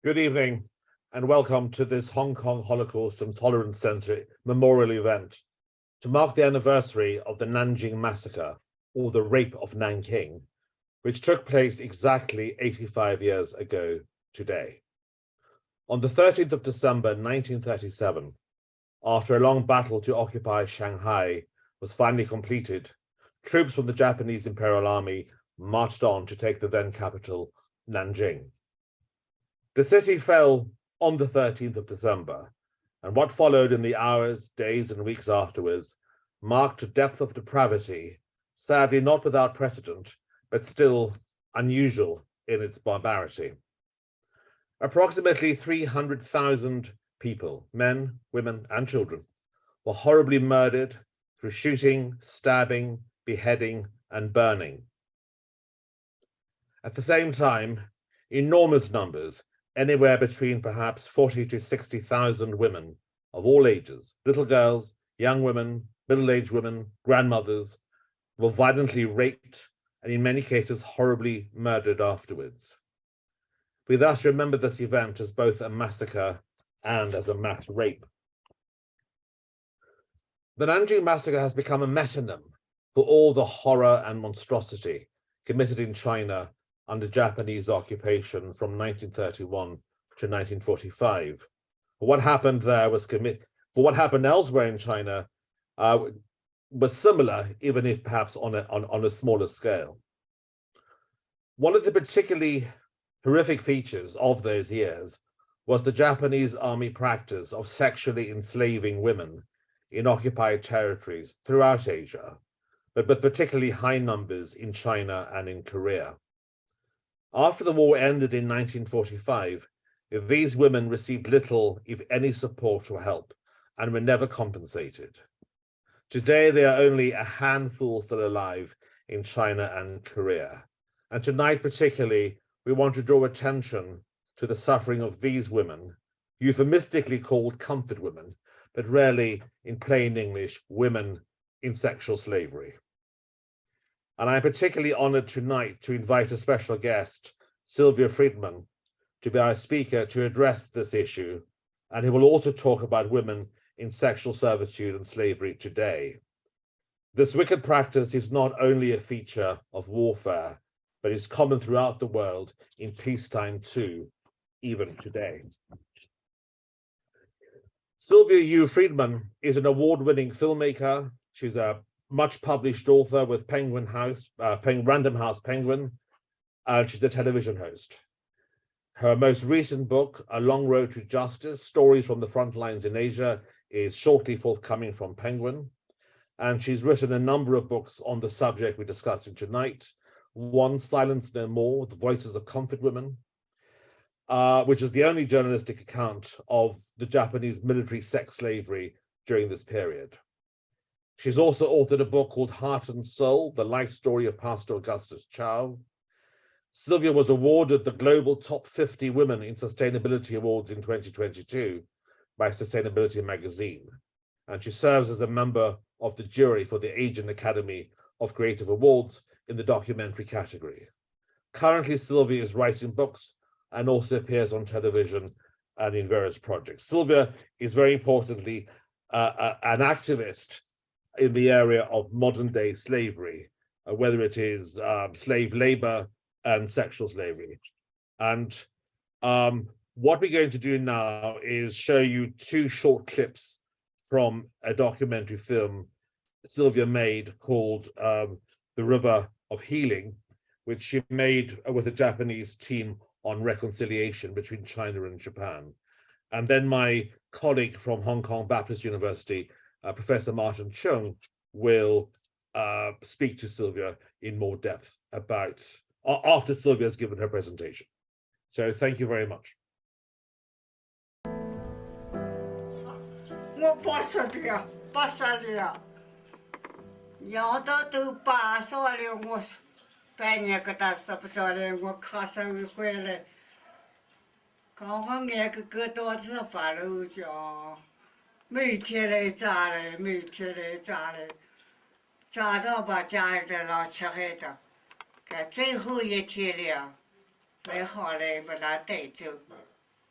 Good evening and welcome to this Hong Kong Holocaust and Tolerance Centre memorial event to mark the anniversary of the Nanjing massacre, or the Rape of Nanjing, which took place exactly 85 years ago today. On the 13th of December 1937, after a long battle to occupy Shanghai was finally completed, troops from the Japanese Imperial Army marched on to take the then capital, Nanjing. The city fell on the 13th of December, and what followed in the hours, days, and weeks afterwards marked a depth of depravity, sadly not without precedent, but still unusual in its barbarity. Approximately 300,000 people, men, women, and children, were horribly murdered through shooting, stabbing, beheading, and burning. At the same time, enormous numbers, anywhere between perhaps 40 to 60,000 women of all ages, little girls, young women, middle-aged women, grandmothers, were violently raped and in many cases horribly murdered afterwards. We thus remember this event as both a massacre and as a mass rape. The Nanjing massacre has become a metonym for all the horror and monstrosity committed in China under Japanese occupation from 1931 to 1945. What happened there was for what happened elsewhere in China was similar, even if perhaps on a smaller scale. One of the particularly horrific features of those years was the Japanese army practice of sexually enslaving women in occupied territories throughout Asia, but particularly high numbers in China and in Korea. After the war ended in 1945, these women received little, if any, support or help, and were never compensated. Today, there are only a handful still alive in China and Korea. And tonight, particularly, we want to draw attention to the suffering of these women, euphemistically called comfort women, but rarely, in plain English, women in sexual slavery. And I'm particularly honored tonight to invite a special guest, Sylvia Friedman, to be our speaker to address this issue, and who will also talk about women in sexual servitude and slavery today. This wicked practice is not only a feature of warfare, but is common throughout the world in peacetime too, even today. Sylvia Yu Friedman is an award-winning filmmaker. She's a much published author with Penguin House, Random House Penguin, and she's a television host. Her most recent book, A Long Road to Justice, Stories from the Front Lines in Asia, is shortly forthcoming from Penguin. And she's written a number of books on the subject we're discussing tonight. One, Silence No More, The Voices of Comfort Women, which is the only journalistic account of the Japanese military sex slavery during this period. She's also authored a book called Heart and Soul, The Life Story of Pastor Augustus Chow. Sylvia was awarded the Global Top 50 Women in Sustainability Awards in 2022 by Sustainability Magazine. And she serves as a member of the jury for the Asian Academy of Creative Awards in the documentary category. Currently, Sylvia is writing books and also appears on television and in various projects. Sylvia is very importantly an activist in the area of modern day slavery, whether it is slave labor and sexual slavery. And what we're going to do now is show you two short clips from a documentary film Sylvia made called The River of Healing, which she made with a Japanese team on reconciliation between China and Japan. And then my colleague from Hong Kong Baptist University, Professor Martin Chung, will speak to Sylvia in more depth about after Sylvia has given her presentation. So thank you very much.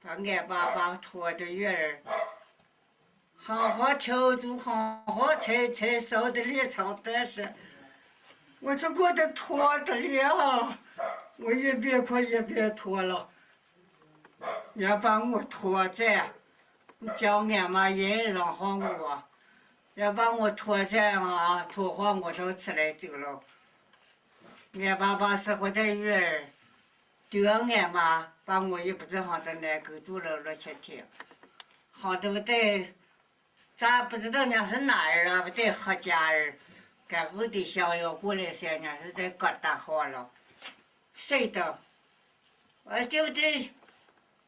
把俺爸爸拖着月儿，好好调住，好好才烧的里朝但是，我这给他拖的了，我一边哭一边拖了，要把我拖着，叫俺妈也让好我，要把我拖着啊，拖好我就出来走了。俺爸爸时候在月儿。丢俺妈把我也不知好的那个住了6、7天，好的不得，咱不知道人是哪儿啊，不得何家儿，赶屋的小要过来些，人是在疙瘩好了，睡的，就得，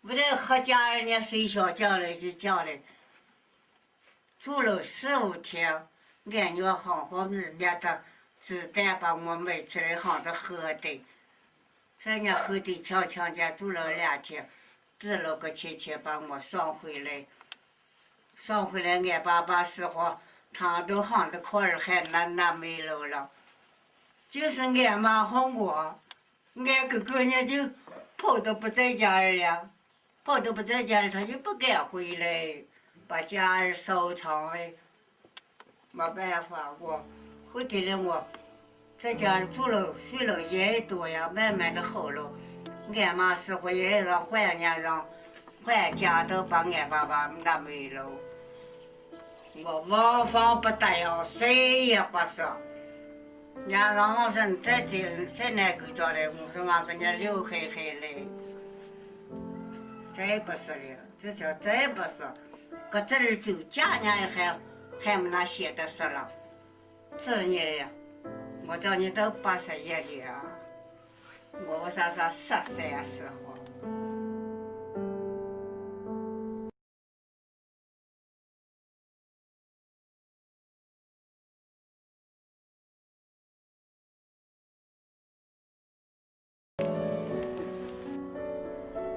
不得何家儿人睡小觉了就觉了，住了4、5天，俺娘好好面的子弹把我买出来好的喝的。在人后头强强家住了2天，给了个钱把我送回来。送回来，俺爸爸时候，他都喊的块儿还那没了。就是俺妈和我，俺哥哥呢就跑到不在家了，跑到不在家他就不敢回来，把家儿收藏了。没办法，我后头了我。在家里住了睡了1夜多呀，慢慢的好了。俺妈时候也让换人让换家都把俺爸爸那没了。我王房不答应，谁也不说。人家让我说在那个家来，我说俺跟人留黑黑来，再不说了，这叫再不说，搁这儿走家人还没那些的说了，这年了。我叫你都81了，我啥13时候。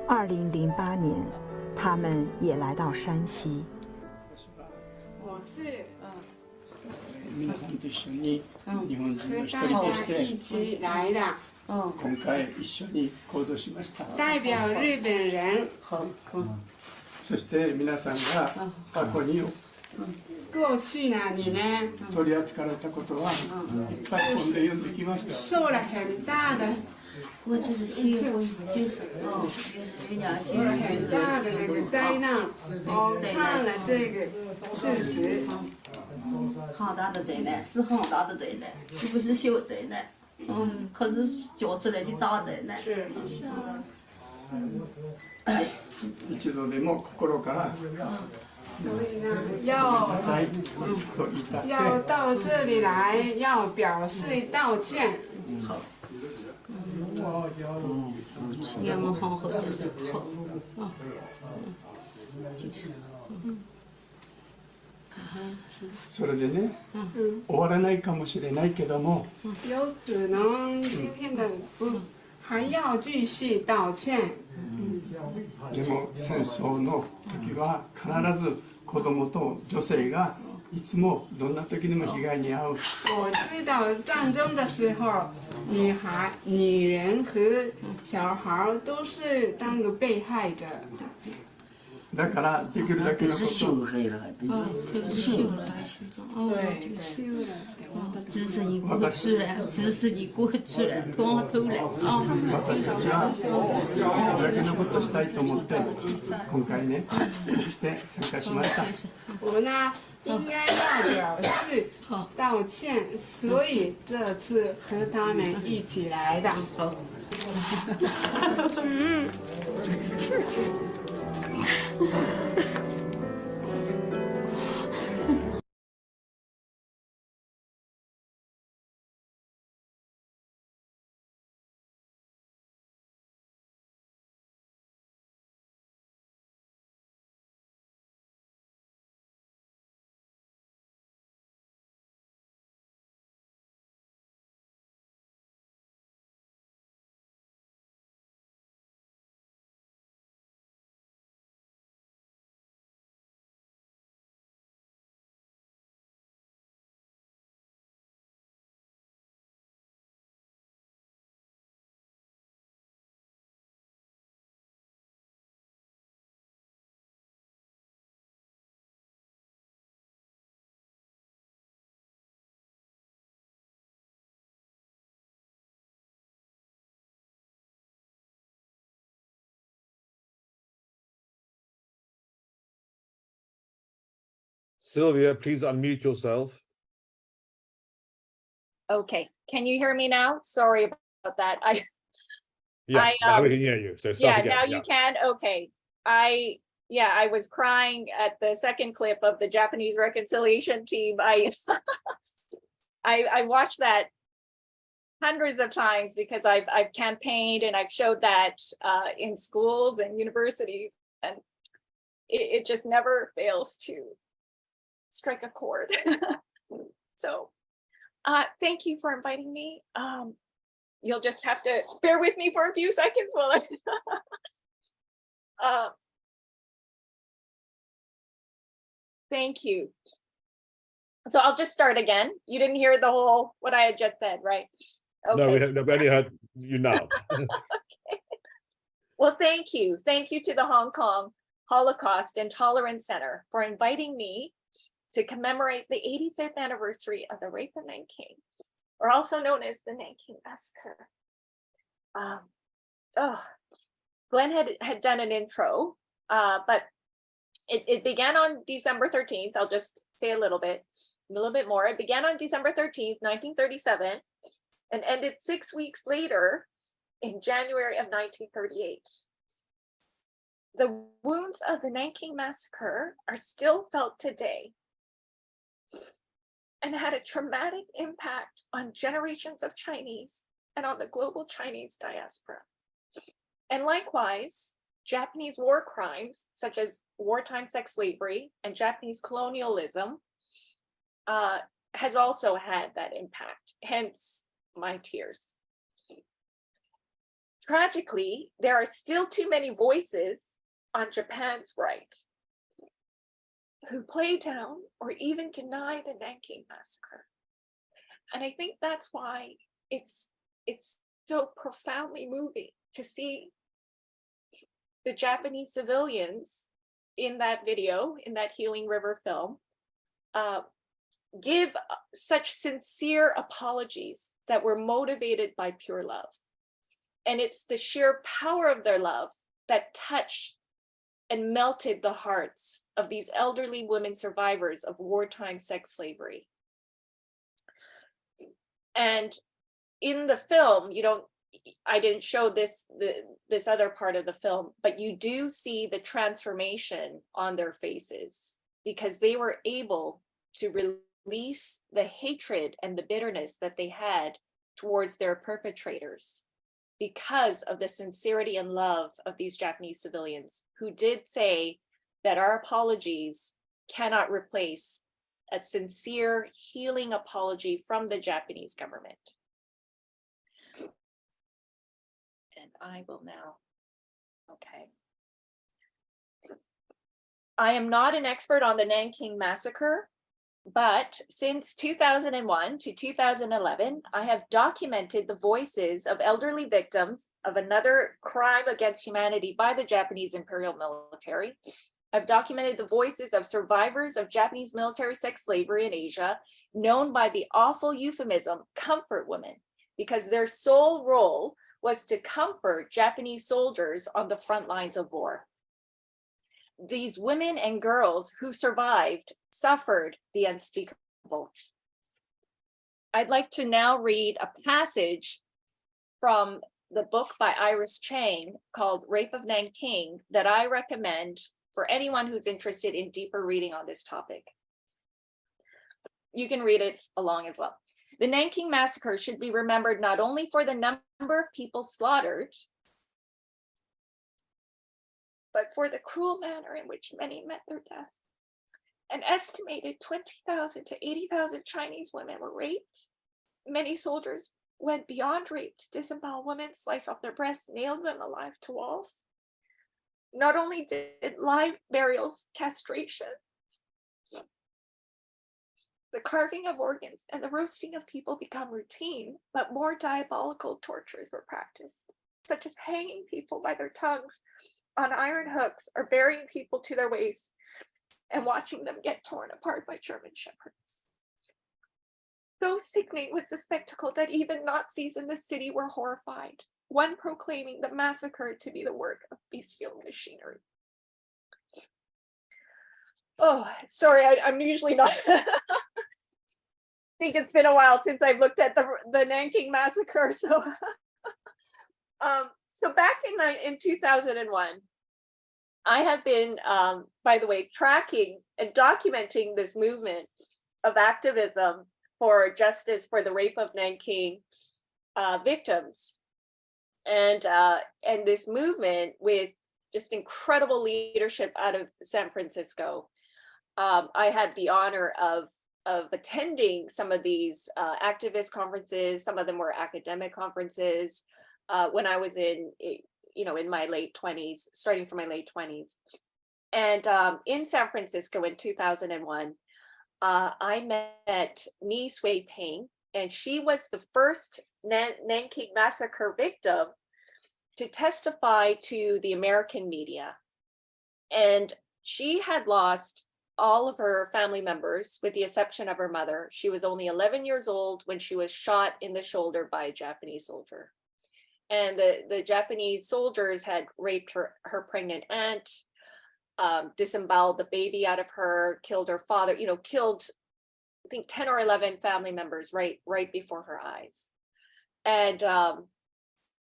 2008年，他们也来到山西。我是皆さんと一緒に日本人の一和人とし大家一て起来的，今回一緒に行動しました。代表日本人。そして皆さんが過去に过去呢，你们取り扱われたことはいっぱい本で読んできました。受了很大的，过去是西就是受了很大的那个灾难。我看了这个事实，很大的灾难，是很大的灾难，这不是小灾难。可是教出来的大灾难。是一度でも心から所以呢，要なさいと言いた要く到这里来，要表示道歉。俺们很好，就是好，就是。それでね、終わらないかもしれないけども、有可能今天的不还要继续道歉。でも戦争の時は必ず子供と女性がいつもどんな時にも被害に遭う。我知道战争的时候，女人和小孩都是当个被害者。だからできるだけのことを对，是的，支持你过去了，支持你过去了，通透了啊！私たちはできるだけのことをしたいと思って今回ねして参加しました。我呢应该要表示道歉，所以这次和他们一起来的。Sylvia, please unmute yourself. Okay, can you hear me now? Sorry about that. Yeah, I, now we can hear you. So start Yeah, again. now you can. Okay. I was crying at the second clip of the Japanese reconciliation team. I watched that hundreds of times because I've campaigned and I've showed that in schools and universities, and it just never fails to strike a chord. So thank you for inviting me. You'll just have to bear with me for a few seconds while I thank you. So I'll just start again. You didn't hear the whole what I had just said, right? Okay. No, we only heard you now. Okay. Well, thank you. Thank you to the Hong Kong Holocaust and Tolerance Center for inviting me to commemorate the 85th anniversary of the Rape of Nanjing, or also known as the Nanjing Massacre. Glenn had done an intro, but it began on December 13th. I'll just say a little bit more. It began on December 13th, 1937, and ended 6 weeks later in January of 1938. The wounds of the Nanjing Massacre are still felt today and had a traumatic impact on generations of Chinese and on the global Chinese diaspora. And likewise, Japanese war crimes, such as wartime sex slavery and Japanese colonialism, has also had that impact, hence my tears. Tragically, there are still too many voices on Japan's right who play down or even deny the Nanjing Massacre. And I think that's why it's so profoundly moving to see the Japanese civilians in that video, in that Healing River film, give such sincere apologies that were motivated by pure love. And it's the sheer power of their love that touched and melted the hearts of these elderly women survivors of wartime sex slavery. And in the film, I didn't show this other part of the film, but you do see the transformation on their faces because they were able to release the hatred and the bitterness that they had towards their perpetrators because of the sincerity and love of these Japanese civilians who did say that our apologies cannot replace a sincere healing apology from the Japanese government. And I will now, okay. I am not an expert on the Nanjing Massacre, but since 2001 to 2011, I have documented the voices of elderly victims of another crime against humanity by the Japanese Imperial military. I've documented the voices of survivors of Japanese military sex slavery in Asia, known by the awful euphemism comfort women, because their sole role was to comfort Japanese soldiers on the front lines of war. These women and girls who survived suffered the unspeakable. I'd like to now read a passage from the book by Iris Chang called Rape of Nanjing that I recommend for anyone who's interested in deeper reading on this topic. You can read it along as well. The Nanjing Massacre should be remembered not only for the number of people slaughtered, but for the cruel manner in which many met their death. An estimated 20,000 to 80,000 Chinese women were raped. Many soldiers went beyond rape to disembowel women, slice off their breasts, nail them alive to walls. Not only did live burials, castration, the carving of organs, and the roasting of people become routine, but more diabolical tortures were practiced, such as hanging people by their tongues on iron hooks or burying people to their waists and watching them get torn apart by German shepherds. So sickening was the spectacle that even Nazis in the city were horrified, one proclaiming the massacre to be the work of bestial machinery. Oh, sorry, I'm usually not. I think it's been a while since I've looked at the Nanking massacre. So, so back in 2001, I have been, by the way, tracking and documenting this movement of activism for justice for the Rape of Nanjing victims, and this movement with just incredible leadership out of San Francisco. I had the honor of attending some of these activist conferences. Some of them were academic conferences when I was in my late 20s, starting from my late 20s. And in San Francisco in 2001, I met Ni Sui Ping, and she was the first Nanking massacre victim to testify to the American media. And she had lost all of her family members with the exception of her mother. She was only 11 years old when she was shot in the shoulder by a Japanese soldier. And the Japanese soldiers had raped her pregnant aunt, disemboweled the baby out of her, killed her father, killed, I think, 10 or 11 family members right before her eyes.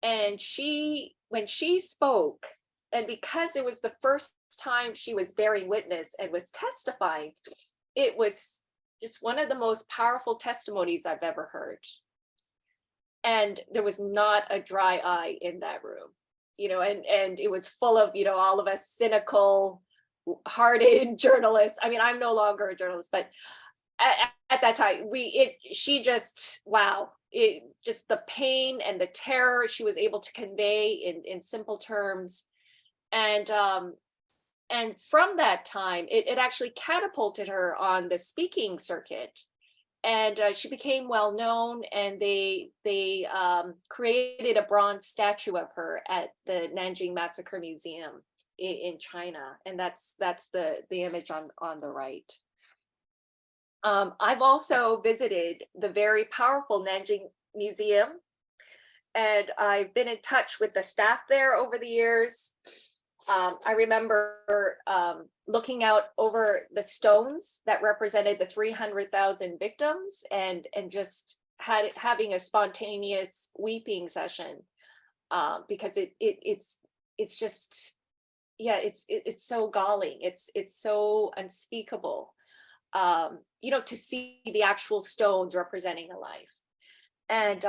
And she, when she spoke, and because it was the first time she was bearing witness and was testifying, it was just one of the most powerful testimonies I've ever heard. And there was not a dry eye in that room, and it was full of, all of us cynical, hardened journalists. I mean, I'm no longer a journalist, but at that time, just the pain and the terror she was able to convey in simple terms. And from that time, it actually catapulted her on the speaking circuit. And she became well known, and they created a bronze statue of her at the Nanjing Massacre Museum in China, and that's the image on the right. I've also visited the very powerful Nanjing Museum, and I've been in touch with the staff there over the years. I remember looking out over the stones that represented the 300,000 victims, and just having a spontaneous weeping session because it's just, it's so galling. It's so unspeakable, to see the actual stones representing a life. And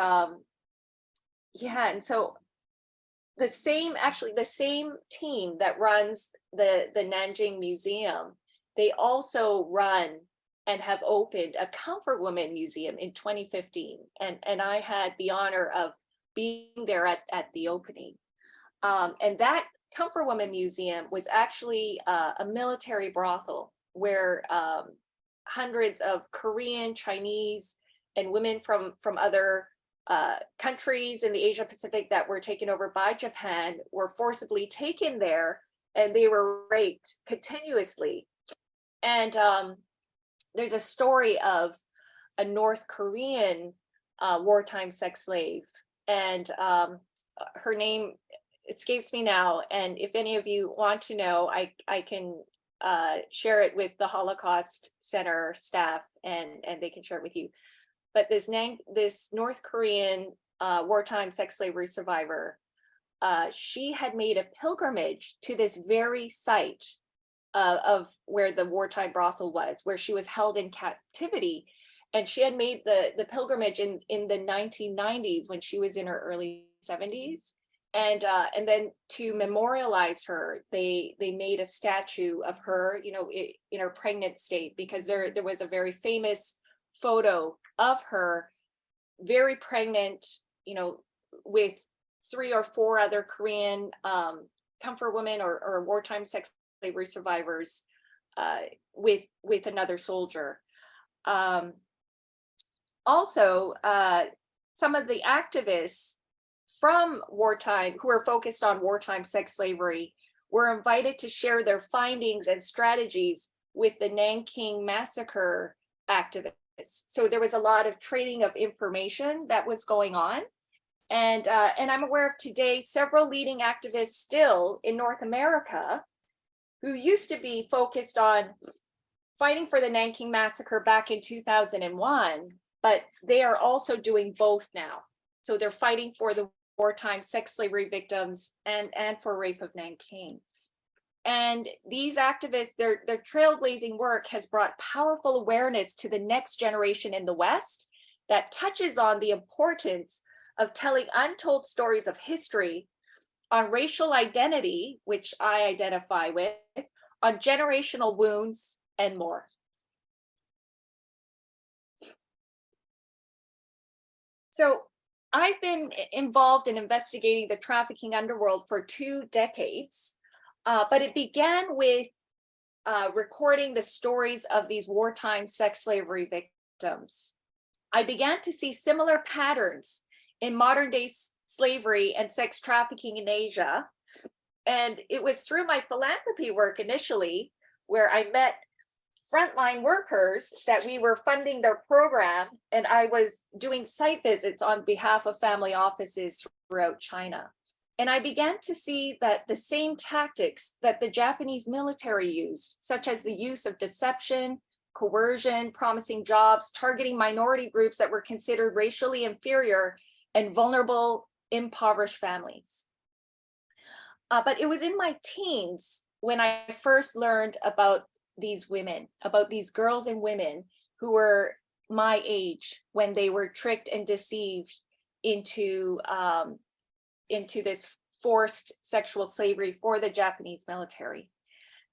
and so the same team that runs the Nanjing Museum, they also run and have opened a Comfort Woman Museum in 2015. And I had the honor of being there at the opening. And that Comfort Woman Museum was actually a military brothel where hundreds of Korean, Chinese, and women from other countries in the Asia Pacific that were taken over by Japan were forcibly taken there, and they were raped continuously. And there's a story of a North Korean wartime sex slave, and her name escapes me now. And if any of you want to know, I can share it with the Holocaust Center staff, and they can share it with you. But this North Korean wartime sex slavery survivor, she had made a pilgrimage to this very site of where the wartime brothel was, where she was held in captivity. And she had made the pilgrimage in the 1990s when she was in her early 70s. And then to memorialize her, they made a statue of her, in her pregnant state, because there was a very famous photo of her very pregnant, with 3 or 4 other Korean comfort women or wartime sex slavery survivors with another soldier. Also, some of the activists from wartime who are focused on wartime sex slavery were invited to share their findings and strategies with the Nanking massacre activists. So there was a lot of trading of information that was going on. And I'm aware of today several leading activists still in North America who used to be focused on fighting for the Nanking massacre back in 2001, but they are also doing both now. So they're fighting for the wartime sex slavery victims and for Rape of Nanking. And these activists, their trailblazing work has brought powerful awareness to the next generation in the West that touches on the importance of telling untold stories of history, on racial identity, which I identify with, on generational wounds, and more. So I've been involved in investigating the trafficking underworld for 2 decades, but it began with recording the stories of these wartime sex slavery victims. I began to see similar patterns in modern day slavery and sex trafficking in Asia. And it was through my philanthropy work initially, where I met frontline workers, that we were funding their program, and I was doing site visits on behalf of family offices throughout China. And I began to see that the same tactics that the Japanese military used, such as the use of deception, coercion, promising jobs, targeting minority groups that were considered racially inferior and vulnerable, impoverished families. But it was in my teens when I first learned about these women, about these girls and women who were my age when they were tricked and deceived into this forced sexual slavery for the Japanese military.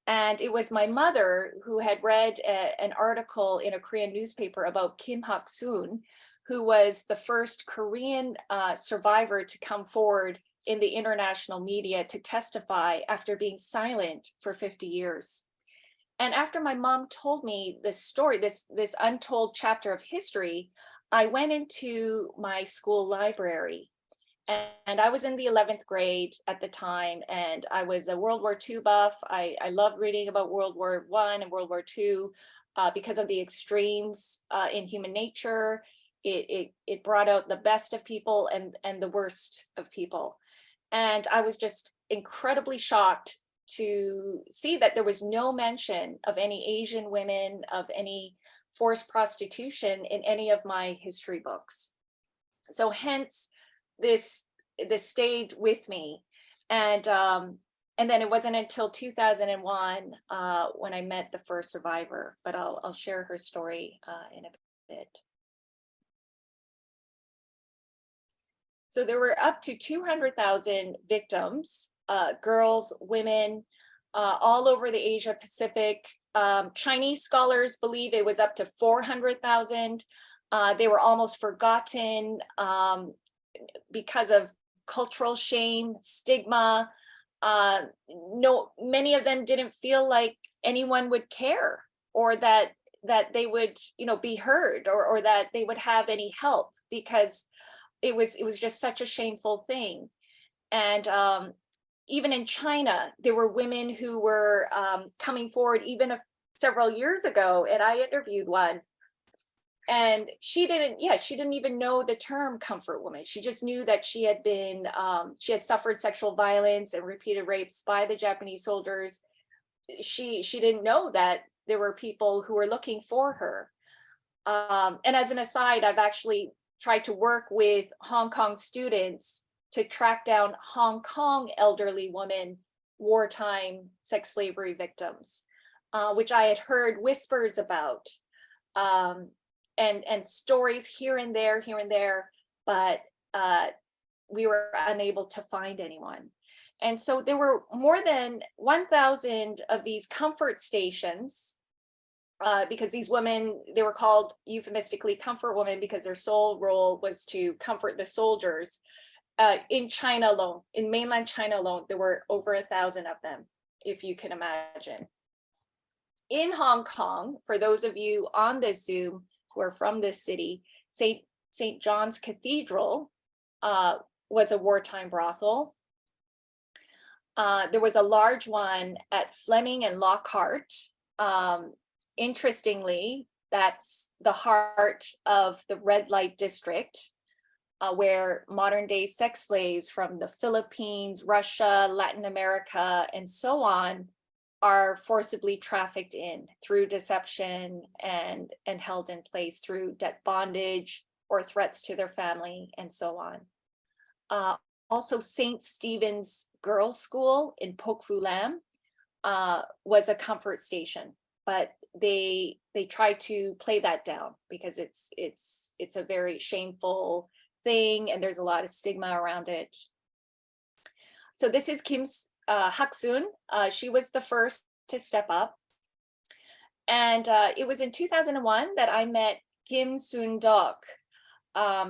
And it was my mother who had read an article in a Korean newspaper about Kim Hak-soon, who was the first Korean survivor to come forward in the international media to testify after being silent for 50 years. And after my mom told me this story, this untold chapter of history, I went into my school library. And I was in the 11th grade at the time, and I was a World War II buff. I loved reading about World War I and World War II because of the extremes in human nature. It brought out the best of people and the worst of people. And I was just incredibly shocked to see that there was no mention of any Asian women, of any forced prostitution in any of my history books. So hence, this stayed with me. And then it wasn't until 2001 when I met the first survivor, but I'll share her story in a bit. So there were up to 200,000 victims, girls, women, all over the Asia Pacific. Chinese scholars believe it was up to 400,000. They were almost forgotten because of cultural shame, stigma. Many of them didn't feel like anyone would care, or that they would, be heard, or that they would have any help, because it was just such a shameful thing. And even in China, there were women who were coming forward even several years ago, and I interviewed one. And she didn't even know the term comfort woman. She just knew that she had suffered sexual violence and repeated rapes by the Japanese soldiers. She didn't know that there were people who were looking for her. And as an aside, I've actually tried to work with Hong Kong students to track down Hong Kong elderly women, wartime sex slavery victims, which I had heard whispers about. And stories here and there, but we were unable to find anyone. And so there were more than 1,000 of these comfort stations, because these women, they were called euphemistically comfort women because their sole role was to comfort the soldiers. In China alone, in mainland China alone, there were over 1,000 of them, if you can imagine. In Hong Kong, for those of you on this Zoom who are from this city, St. John's Cathedral was a wartime brothel. There was a large one at Fleming and Lockhart. Interestingly, that's the heart of the red light district, where modern day sex slaves from the Philippines, Russia, Latin America, and so on are forcibly trafficked in through deception and held in place through debt bondage or threats to their family and so on. Also, St. Stephen's Girls' School in Pok Fu Lam was a comfort station, but they tried to play that down because it's a very shameful thing and there's a lot of stigma around it. So this is Kim Hak-soon. She was the first to step up. And it was in 2001 that I met Kim Sun-dok.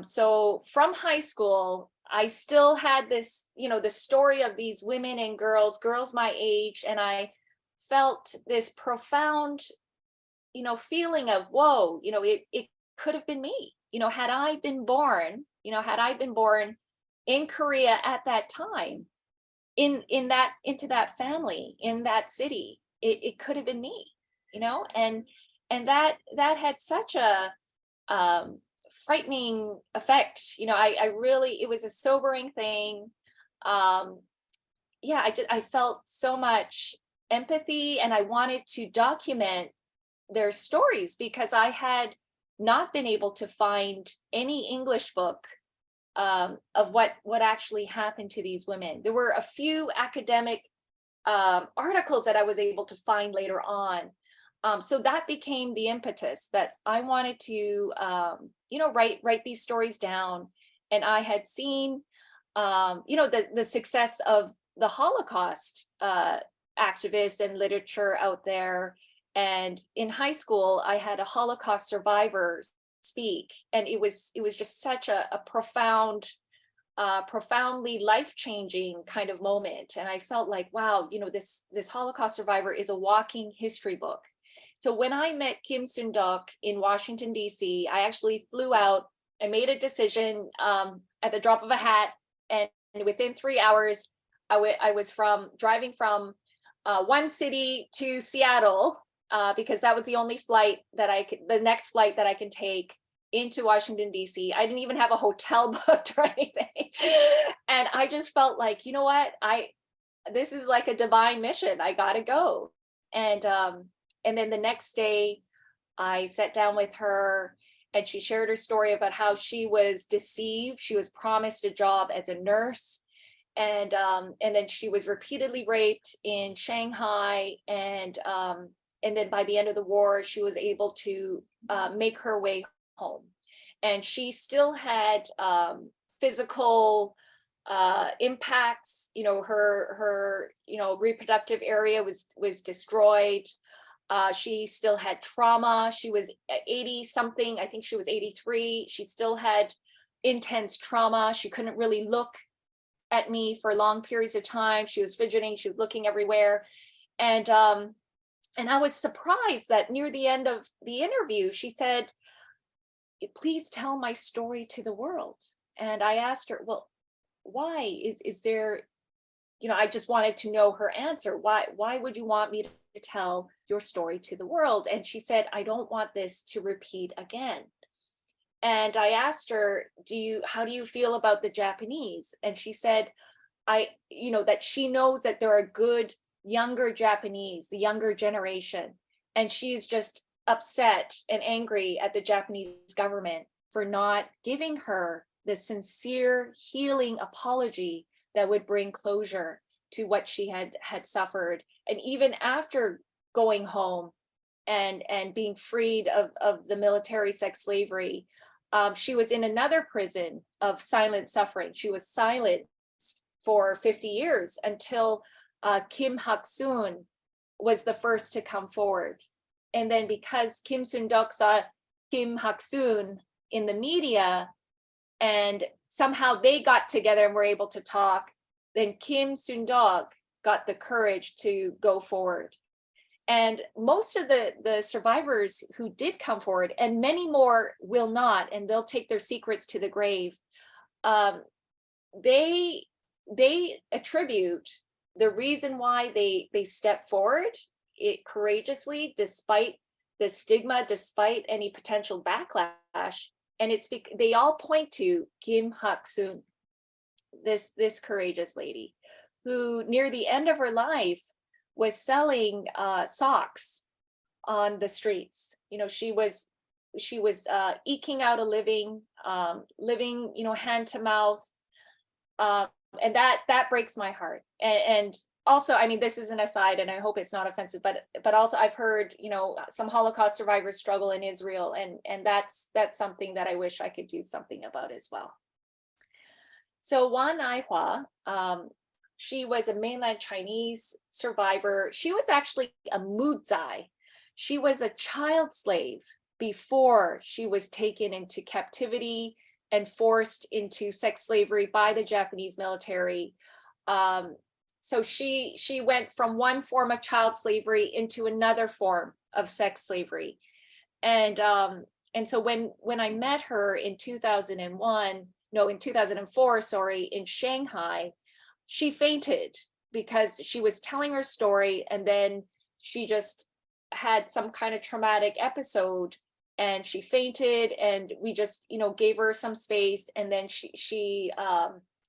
So from high school, I still had this, the story of these women and girls my age, and I felt this profound, feeling of, whoa, it could have been me. Had I been born in Korea at that time, into that family, in that city, it could have been me, and that had such a frightening effect. I really, it was a sobering thing. I felt so much empathy, and I wanted to document their stories because I had not been able to find any English book of what actually happened to these women. There were a few academic articles that I was able to find later on. So that became the impetus that I wanted to, write these stories down. And I had seen, the success of the Holocaust activists and literature out there. And in high school, I had a Holocaust survivor speak, and it was just such a profound, profoundly life-changing kind of moment. And I felt like, wow, this Holocaust survivor is a walking history book. So when I met Kim Sun-dok in Washington, D.C., I actually flew out. I made a decision at the drop of a hat, and within 3 hours, I was driving from one city to Seattle, because that was the only flight that the next flight that I can take into Washington, D.C. I didn't even have a hotel booked or anything. And I just felt like, you know what, this is like a divine mission. I gotta go. And then the next day I sat down with her, and she shared her story about how she was deceived. She was promised a job as a nurse. And then she was repeatedly raped in Shanghai. And then by the end of the war, she was able to make her way home. And she still had physical impacts. Her reproductive area was destroyed. She still had trauma. She was 80 something. I think she was 83. She still had intense trauma. She couldn't really look at me for long periods of time. She was fidgeting. She was looking everywhere. And I was surprised that near the end of the interview, she said, "Please tell my story to the world." And I asked her, well, why? Is there, I just wanted to know her answer. Why would you want me to tell your story to the world? And she said, "I don't want this to repeat again." And I asked her, how do you feel about the Japanese? And she said, that she knows that there are good younger Japanese, the younger generation, and she's just upset and angry at the Japanese government for not giving her the sincere healing apology that would bring closure to what she had suffered. And even after going home and being freed of the military sex slavery, she was in another prison of silent suffering. She was silenced for 50 years until Kim Hak-soon was the first to come forward. And then because Kim Sun-dok saw Kim Hak-soon in the media, and somehow they got together and were able to talk, then Kim Sun-dok got the courage to go forward. And most of the survivors who did come forward, and many more will not, and they'll take their secrets to the grave, they attribute the reason why they step forward courageously, despite the stigma, despite any potential backlash, and it's they all point to Kim Hak-soon, this courageous lady, who near the end of her life was selling socks on the streets. You know, she was eking out a living, living, you know, hand to mouth. And that breaks my heart. And also, I mean, this is an aside, and I hope it's not offensive, but also I've heard, you know, some Holocaust survivors struggle in Israel, and that's something that I wish I could do something about as well. So Wan Aihua, she was a mainland Chinese survivor. She was actually a muzai. She was a child slave before she was taken into captivity and forced into sex slavery by the Japanese military. So she went from one form of child slavery into another form of sex slavery. And so when I met her in 2004, sorry, in Shanghai, she fainted because she was telling her story, and then she just had some kind of traumatic episode, and she fainted, and we just, you know, gave her some space, and then she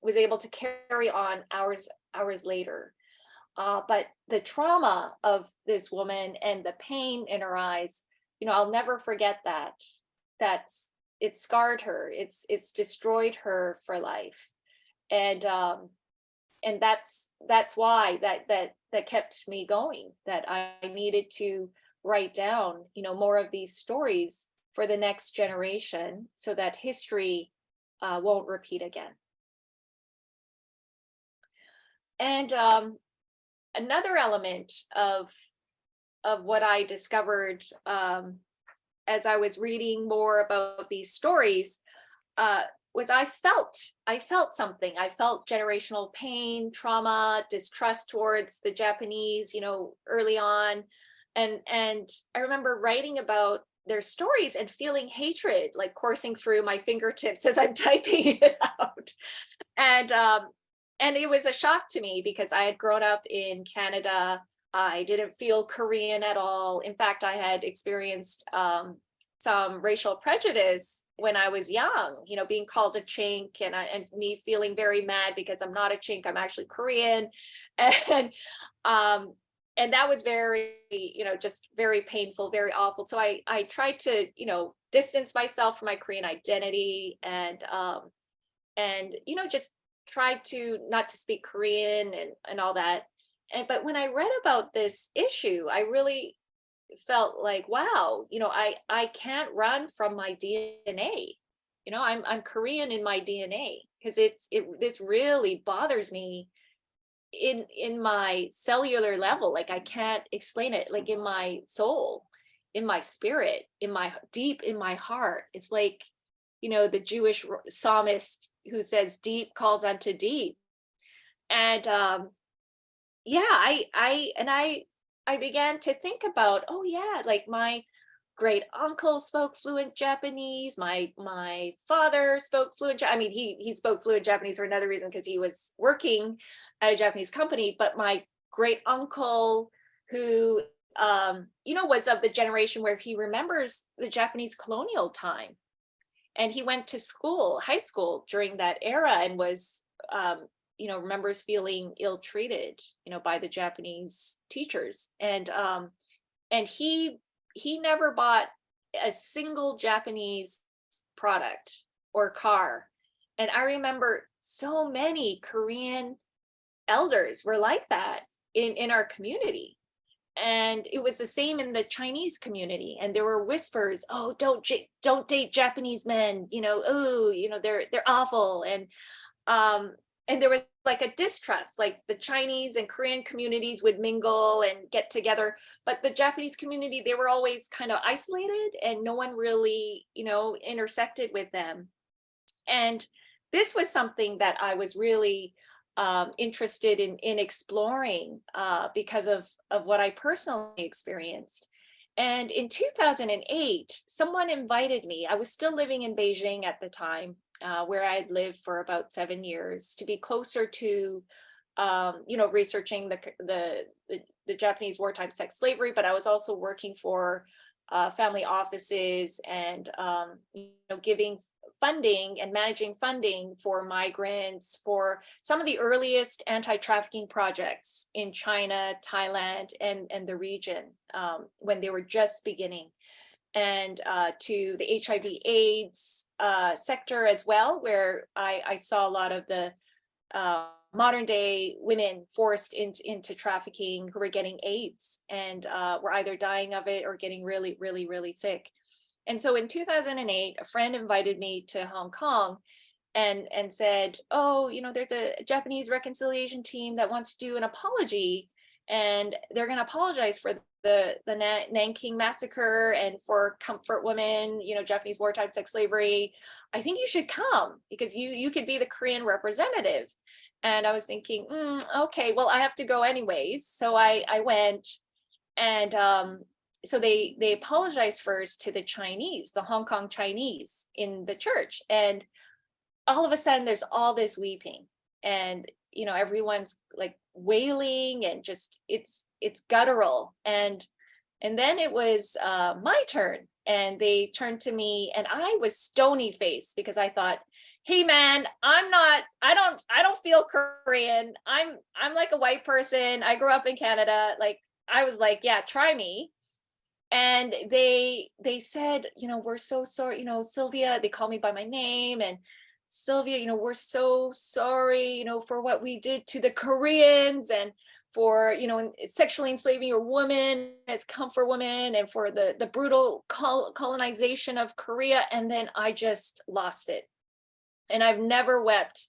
was able to carry on hours later. But the trauma of this woman and the pain in her eyes, you know, I'll never forget that. It scarred her. It's destroyed her for life. And that's why that kept me going, that I needed to write down, you know, more of these stories for the next generation so that history won't repeat again. And another element of what I discovered as I was reading more about these stories was I felt something. I felt generational pain, trauma, distrust towards the Japanese, you know, early on. And I remember writing about their stories and feeling hatred like coursing through my fingertips as I'm typing it out. And it was a shock to me because I had grown up in Canada. I didn't feel Korean at all. In fact, I had experienced some racial prejudice when I was young, you know, being called a chink, and me feeling very mad because I'm not a chink, I'm actually Korean. And that was very, you know, just very painful, very awful. So I tried to, you know, distance myself from my Korean identity, and you know, just tried to not to speak Korean and all that. But when I read about this issue, I really felt like, wow, you know, I can't run from my DNA. You know, I'm Korean in my DNA, because this really bothers me in my cellular level. Like, I can't explain it, like in my soul, in my spirit, deep in my heart. It's like, you know, the Jewish psalmist who says deep calls unto deep. And yeah, I began to think about, oh yeah, like my great uncle spoke fluent Japanese. My father spoke fluent. I mean, he spoke fluent Japanese for another reason, because he was working at a Japanese company. But my great uncle, who you know, was of the generation where he remembers the Japanese colonial time, and he went to school, high school, during that era, and was you know, remembers feeling ill-treated, you know, by the Japanese teachers. And he never bought a single Japanese product or car. And I remember so many Korean elders were like that in our community. And it was the same in the Chinese community. And there were whispers, oh, don't date Japanese men, you know, oh, you know, they're awful. And there was like a distrust, like the Chinese and Korean communities would mingle and get together, but the Japanese community, they were always kind of isolated, and no one really, you know, intersected with them. And this was something that I was really interested in exploring because of what I personally experienced. And in 2008, someone invited me. I was still living in Beijing at the time, where I had lived for about 7 years, to be closer to, you know, researching the Japanese wartime sex slavery. But I was also working for family offices and, you know, giving funding and managing funding for migrants for some of the earliest anti-trafficking projects in China, Thailand, and the region when they were just beginning, and to the HIV/AIDS sector as well, where I saw a lot of the modern day women forced into trafficking who were getting AIDS and were either dying of it or getting really, really, really sick. And so in 2008, a friend invited me to Hong Kong and said, oh, you know, there's a Japanese reconciliation team that wants to do an apology, and they're going to apologize for the Nanking massacre and for comfort women, you know, Japanese wartime sex slavery. I think you should come because you could be the Korean representative. And I was thinking, okay, well, I have to go anyways. So I went, and so they apologized first to the Chinese, the Hong Kong Chinese in the church. And all of a sudden there's all this weeping, and, you know, everyone's like wailing, and just, it's guttural. And then it was my turn, and they turned to me, and I was stony faced because I thought, hey man, I don't feel Korean. I'm like a white person. I grew up in Canada. Like, I was like, yeah, try me. And they said, you know, we're so sorry, you know, Sylvia, they call me by my name, and Sylvia, you know, we're so sorry, you know, for what we did to the Koreans, and for, you know, sexually enslaving your woman as comfort women, and for the brutal colonization of Korea. And then I just lost it. And I've never wept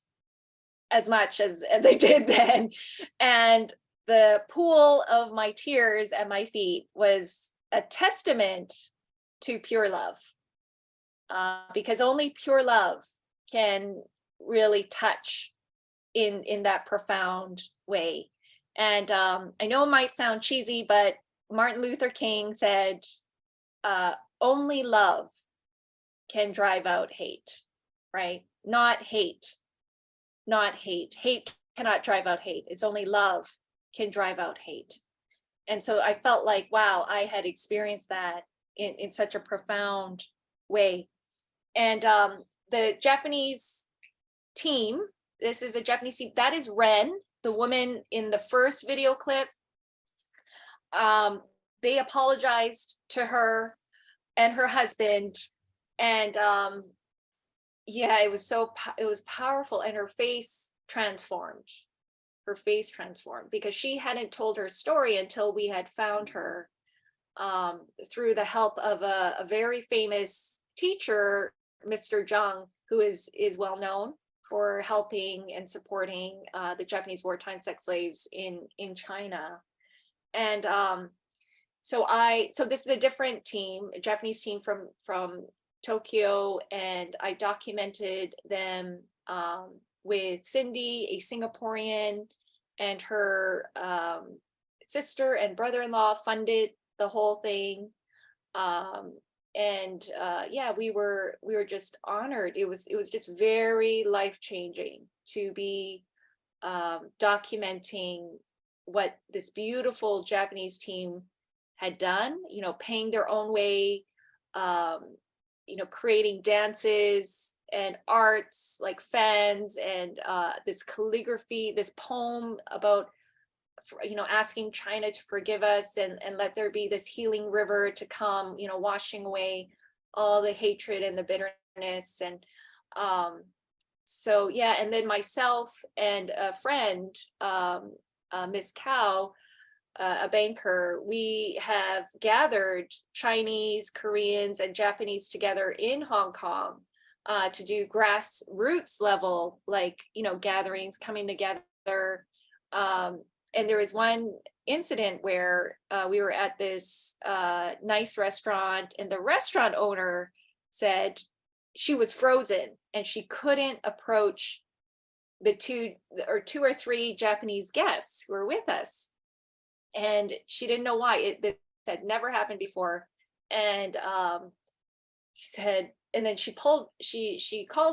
as much as I did then. And the pool of my tears at my feet was a testament to pure love, because only pure love can really touch in that profound way. And I know it might sound cheesy, but Martin Luther King said, only love can drive out hate, right? Not hate, not hate. Hate cannot drive out hate. It's only love can drive out hate. And so I felt like, wow, I had experienced that in such a profound way. And the Japanese team, this is a Japanese team, that is Ren, the woman in the first video clip. They apologized to her and her husband, and yeah, it was powerful, and her face transformed. Her face transformed because she hadn't told her story until we had found her through the help of a very famous teacher, Mr. Zhang, who is well known for helping and supporting the Japanese wartime sex slaves in China. And so this is a different team, a Japanese team from Tokyo, and I documented them with Cindy, a Singaporean, and her sister and brother-in-law funded the whole thing. Yeah, we were just honored. It was just very life-changing to be documenting what this beautiful Japanese team had done, you know, paying their own way, you know, creating dances and arts like fans, and this calligraphy, this poem about, you know, asking China to forgive us and let there be this healing river to come, you know, washing away all the hatred and the bitterness. And so yeah, and then myself and a friend, Miss Cow, a banker, we have gathered Chinese, Koreans, and Japanese together in Hong Kong to do grassroots level, like, you know, gatherings, coming together. And there was one incident where we were at this nice restaurant, and the restaurant owner said she was frozen and she couldn't approach the two or three Japanese guests who were with us. And she didn't know why. This had never happened before. And she said, and then she called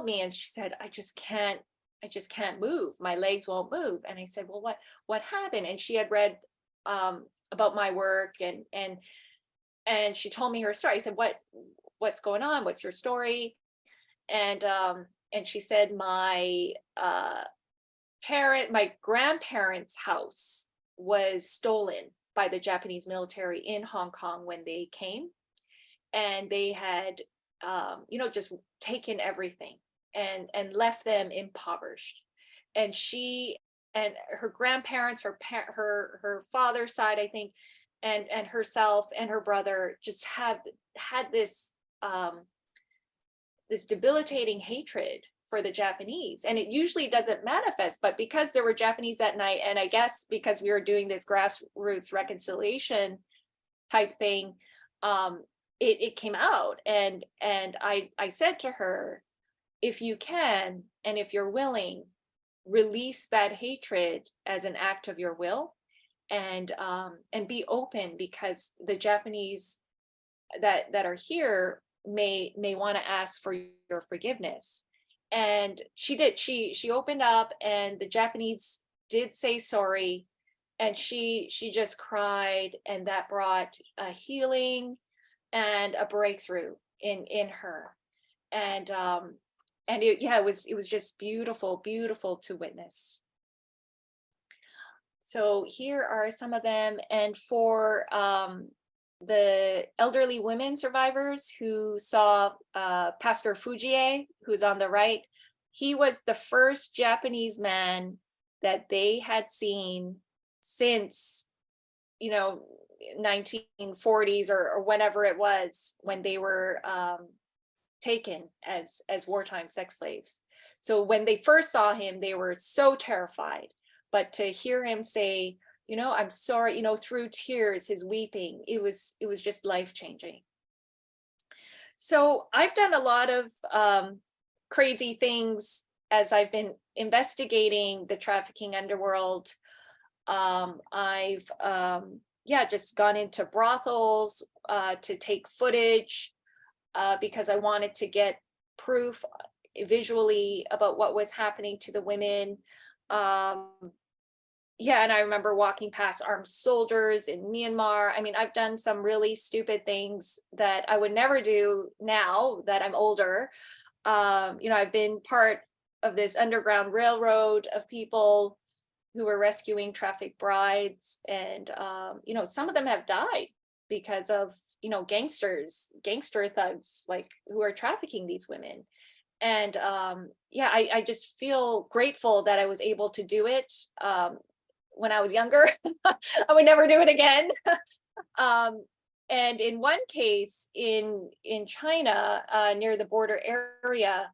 me and she said, I just can't move. My legs won't move. And I said, well, what happened? And she had read about my work, and she told me her story. I said, what's going on? What's your story? and she said my grandparents' house was stolen by the Japanese military in Hong Kong when they came, and they had just taken everything and left them impoverished. And she and her grandparents, her father's side, I think, and herself and her brother just had this this debilitating hatred for the Japanese. And it usually doesn't manifest, but because there were Japanese that night, and I guess because we were doing this grassroots reconciliation type thing, it came out. And I said to her, if you can, and if you're willing, release that hatred as an act of your will, and be open, because the Japanese that are here may want to ask for your forgiveness. And she did. She opened up, and the Japanese did say sorry, and she just cried, and that brought a healing and a breakthrough in her. And it was just beautiful to witness. So here are some of them. And for the elderly women survivors who saw Pastor Fujie, who's on the right, he was the first Japanese man that they had seen since 1940s or whenever it was, when they were taken as wartime sex slaves. So when they first saw him, they were so terrified. But to hear him say, I'm sorry, through tears, his weeping, it was just life-changing. So I've done a lot of crazy things as I've been investigating the trafficking underworld. I've just gone into brothels to take footage because I wanted to get proof visually about what was happening to the women. And I remember walking past armed soldiers in Myanmar. I mean, I've done some really stupid things that I would never do now that I'm older. I've been part of this underground railroad of people who were rescuing trafficked brides. And, some of them have died because of, gangster thugs, like, who are trafficking these women. And I just feel grateful that I was able to do it when I was younger. I would never do it again. And in one case in China, near the border area,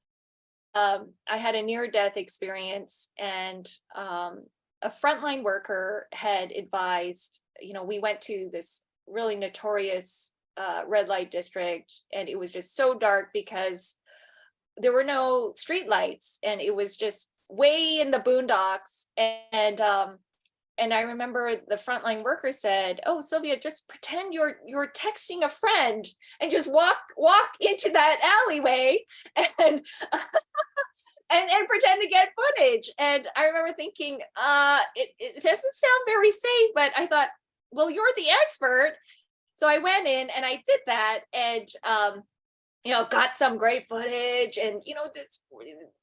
I had a near-death experience, and a frontline worker had advised, we went to this really notorious red light district, and it was just so dark because there were no street lights, and it was just way in the boondocks. And I remember the frontline worker said, "Oh, Sylvia, just pretend you're texting a friend and just walk into that alleyway and and pretend to get footage." And I remember thinking, it doesn't sound very safe, but I thought, well, you're the expert. So I went in and I did that, and got some great footage, and this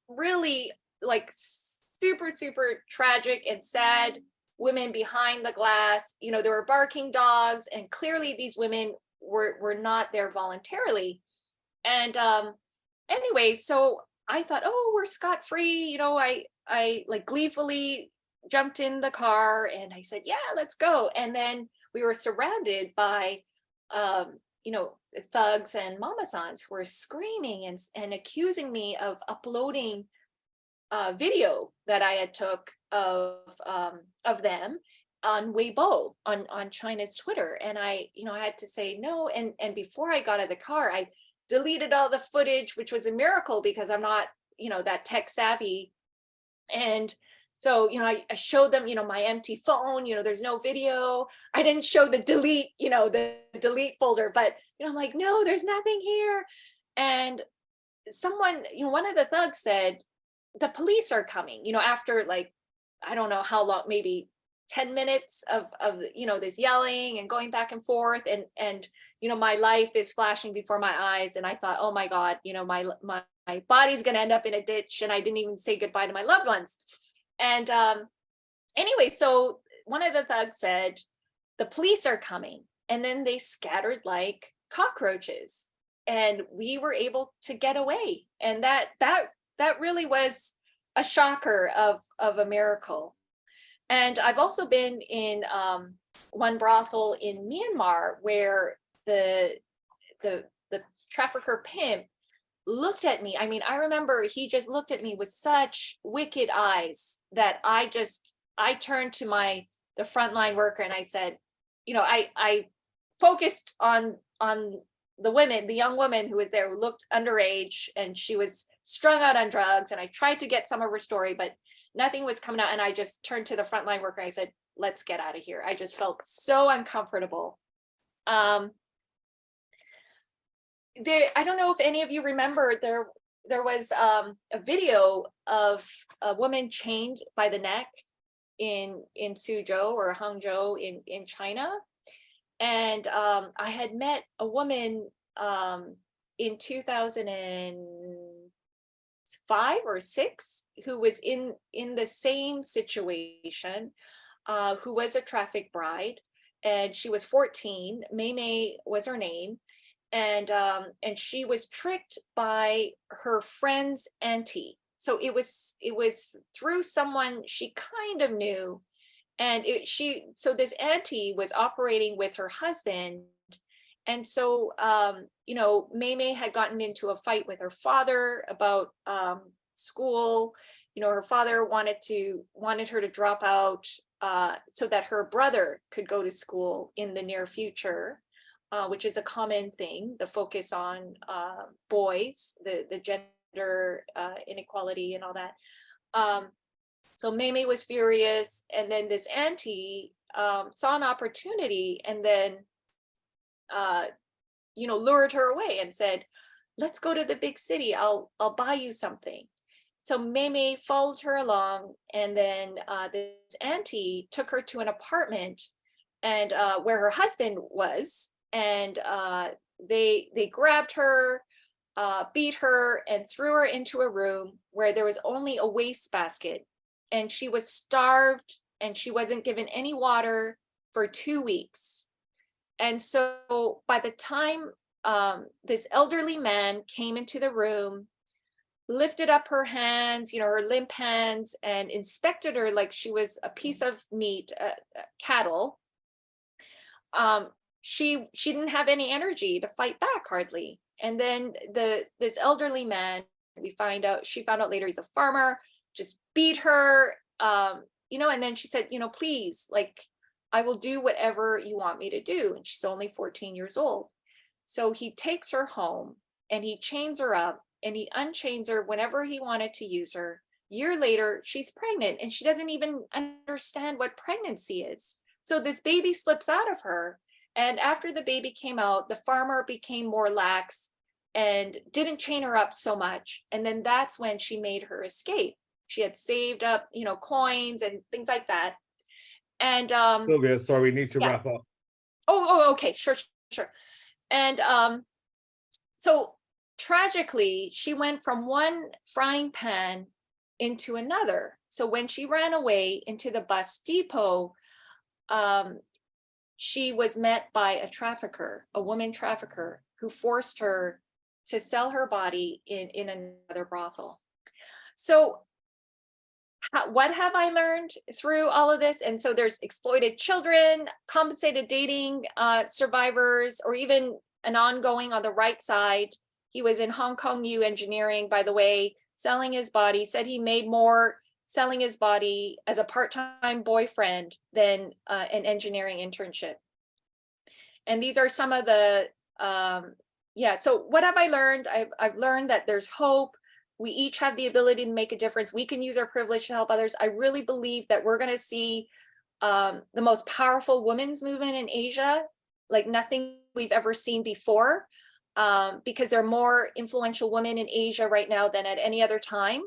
really like super tragic and sad women behind the glass. There were barking dogs, and clearly these women were not there voluntarily. And anyway, so I thought, oh, we're scot-free. I like gleefully jumped in the car and I said, yeah, let's go. And then we were surrounded by thugs and mama-sans who were screaming and accusing me of uploading video that I had took of them on Weibo, on China's Twitter. And I had to say no. And before I got out of the car, I deleted all the footage, which was a miracle because I'm not, that tech savvy. And so, I showed them, my empty phone, there's no video. I didn't show the delete, the delete folder, but, I'm like, no, there's nothing here. And someone, one of the thugs said, the police are coming, after like, I don't know how long, maybe 10 minutes of this yelling and going back and forth, and my life is flashing before my eyes. And I thought, oh my God, my body's going to end up in a ditch and I didn't even say goodbye to my loved ones. And anyway, so one of the thugs said, the police are coming. And then they scattered like cockroaches and we were able to get away. And that really was a shocker of a miracle. And I've also been in one brothel in Myanmar where the trafficker pimp looked at me. I mean, I remember he just looked at me with such wicked eyes that I turned to the frontline worker and I said, you know, I focused on the young woman who was there who looked underage and she was strung out on drugs. And I tried to get some of her story, but nothing was coming out. And I just turned to the frontline worker and I said, let's get out of here. I just felt so uncomfortable. I don't know if any of you remember, there was a video of a woman chained by the neck in Suzhou or Hangzhou in China. And I had met a woman in 2005 or 6 who was in the same situation, who was a traffic bride, and she was 14. Mei Mei was her name. And she was tricked by her friend's auntie. So it was through someone she kind of knew. And so this auntie was operating with her husband. And so, you know, Mei Mei had gotten into a fight with her father about school. You know, her father wanted her to drop out so that her brother could go to school in the near future. Which is a common thing, the focus on boys, the gender inequality and all that. So Mei Mei was furious, and then this auntie saw an opportunity and then, you know, lured her away and said, let's go to the big city, I'll buy you something. So Mei Mei followed her along, and then this auntie took her to an apartment and where her husband was. And they grabbed her, beat her, and threw her into a room where there was only a wastebasket. And she was starved and she wasn't given any water for 2 weeks. And so by the time this elderly man came into the room, lifted up her hands, you know, her limp hands, and inspected her like she was a piece of meat, cattle, she didn't have any energy to fight back hardly. And then this elderly man, she found out later he's a farmer, just beat her, you know, and then she said, you know, please, like, I will do whatever you want me to do. And she's only 14 years old. So he takes her home and he chains her up and he unchains her whenever he wanted to use her. A year later, she's pregnant and she doesn't even understand what pregnancy is. So this baby slips out of her. And after the baby came out, the farmer became more lax and didn't chain her up so much. And then that's when she made her escape. She had saved up, you know, coins and things like that. And Sylvia, sorry, we need to wrap up. Oh, okay, sure. And so tragically, she went from one frying pan into another. So when she ran away into the bus depot, she was met by a trafficker, a woman trafficker, who forced her to sell her body in another brothel. So what have I learned through all of this? And so there's exploited children, compensated dating survivors, or even an ongoing on the right side. He was in Hong Kong U engineering, by the way, selling his body, said he made more selling his body as a part-time boyfriend than an engineering internship. And these are some of the, so what have I learned? I've learned that there's hope. We each have the ability to make a difference. We can use our privilege to help others. I really believe that we're going to see the most powerful women's movement in Asia, like nothing we've ever seen before, because there are more influential women in Asia right now than at any other time.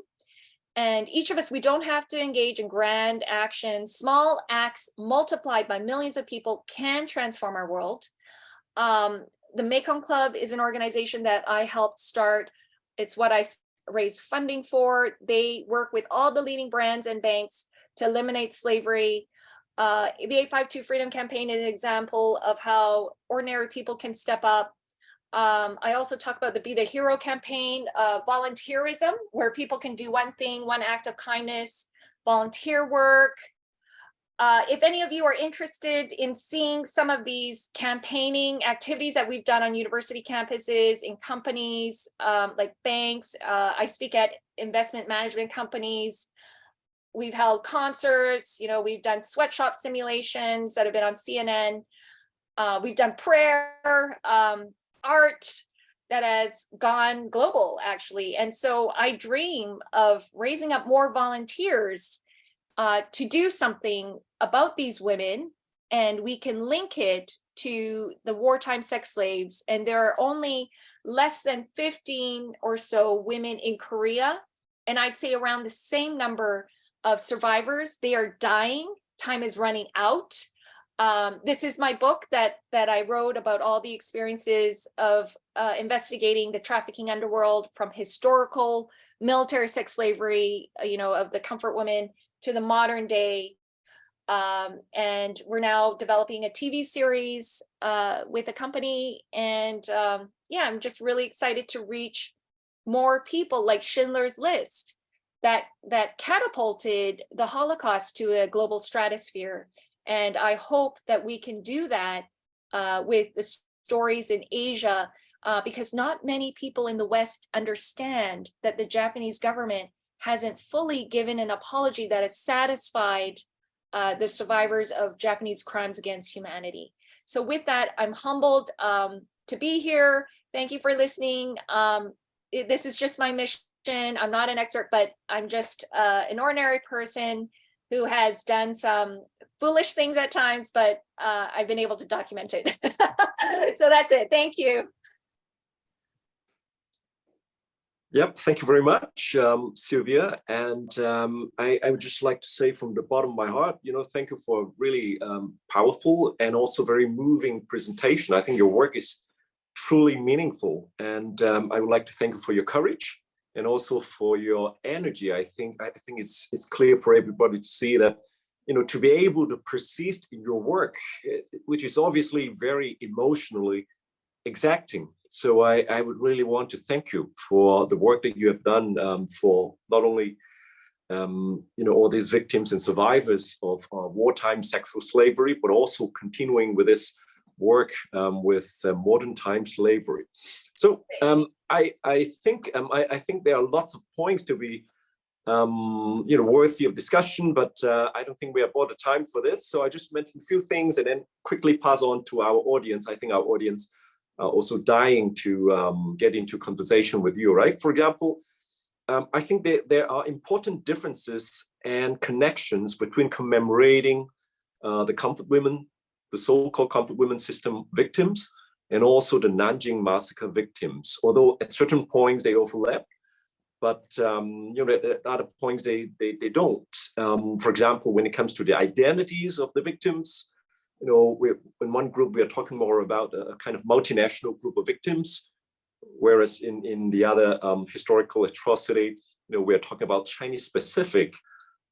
And each of us, we don't have to engage in grand actions. Small acts multiplied by millions of people can transform our world. The Mekong Club is an organization that I helped start. It's what I raise funding for. They work with all the leading brands and banks to eliminate slavery. The 852 Freedom Campaign is an example of how ordinary people can step up. I also talk about the Be the Hero campaign, volunteerism, where people can do one thing, one act of kindness, volunteer work. If any of you are interested in seeing some of these campaigning activities that we've done on university campuses, in companies like banks, I speak at investment management companies. We've held concerts, you know, we've done sweatshop simulations that have been on CNN. We've done prayer, art that has gone global, actually. And so I dream of raising up more volunteers to do something about these women, and we can link it to the wartime sex slaves. And there are only less than 15 or so women in Korea, and I'd say around the same number of survivors. They are dying. Time is running out. This is my book that I wrote about all the experiences of investigating the trafficking underworld, from historical military sex slavery, you know, of the comfort women, to the modern day. And we're now developing a TV series with a company. And yeah, I'm just really excited to reach more people, like Schindler's List, that catapulted the Holocaust to a global stratosphere. And I hope that we can do that with the stories in Asia, because not many people in the West understand that the Japanese government hasn't fully given an apology that has satisfied the survivors of Japanese crimes against humanity. So with that, I'm humbled to be here. Thank you for listening. This is just my mission. I'm not an expert, but I'm just an ordinary person who has done some foolish things at times, but I've been able to document it. So that's it. Thank you. Yep, thank you very much, Sylvia. And I would just like to say from the bottom of my heart, you know, thank you for a really powerful and also very moving presentation. I think your work is truly meaningful. And I would like to thank you for your courage and also for your energy. I think it's clear for everybody to see that, you know, to be able to persist in your work, which is obviously very emotionally exacting. So I would really want to thank you for the work that you have done for not only, you know, all these victims and survivors of wartime sexual slavery, but also continuing with this work with modern time slavery. So I think there are lots of points to be you know, worthy of discussion, but I don't think we have all the time for this. So I just mentioned a few things and then quickly pass on to our audience. I think our audience are also dying to get into conversation with you, right? For example, I think that there are important differences and connections between commemorating the comfort women, the so-called comfort women system victims, and also the Nanjing massacre victims, although at certain points they overlap, but you know, at other points they don't. For example, when it comes to the identities of the victims, you know, in one group we are talking more about a kind of multinational group of victims, whereas in the other historical atrocity, you know, we are talking about Chinese specific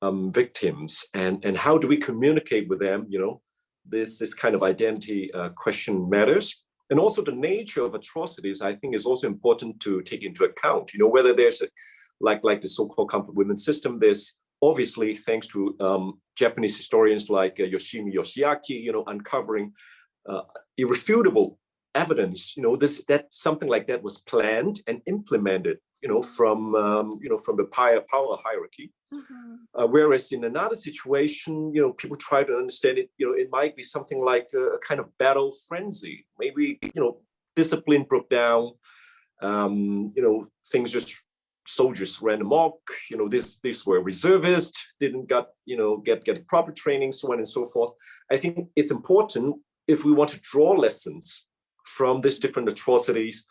victims, and how do we communicate with them? You know, this kind of identity question matters. And also the nature of atrocities, I think, is also important to take into account. You know, whether there's like the so-called comfort women system, there's obviously, thanks to Japanese historians like Yoshimi Yoshiaki, you know, uncovering irrefutable evidence, you know, that something like that was planned and implemented, you know, from the power hierarchy. Mm-hmm. Whereas in another situation, you know, people try to understand it, you know, it might be something like a kind of battle frenzy. Maybe, you know, discipline broke down, you know, things just, soldiers ran amok, you know, these were reservists, didn't get proper training, so on and so forth. I think it's important, if we want to draw lessons from these different atrocities,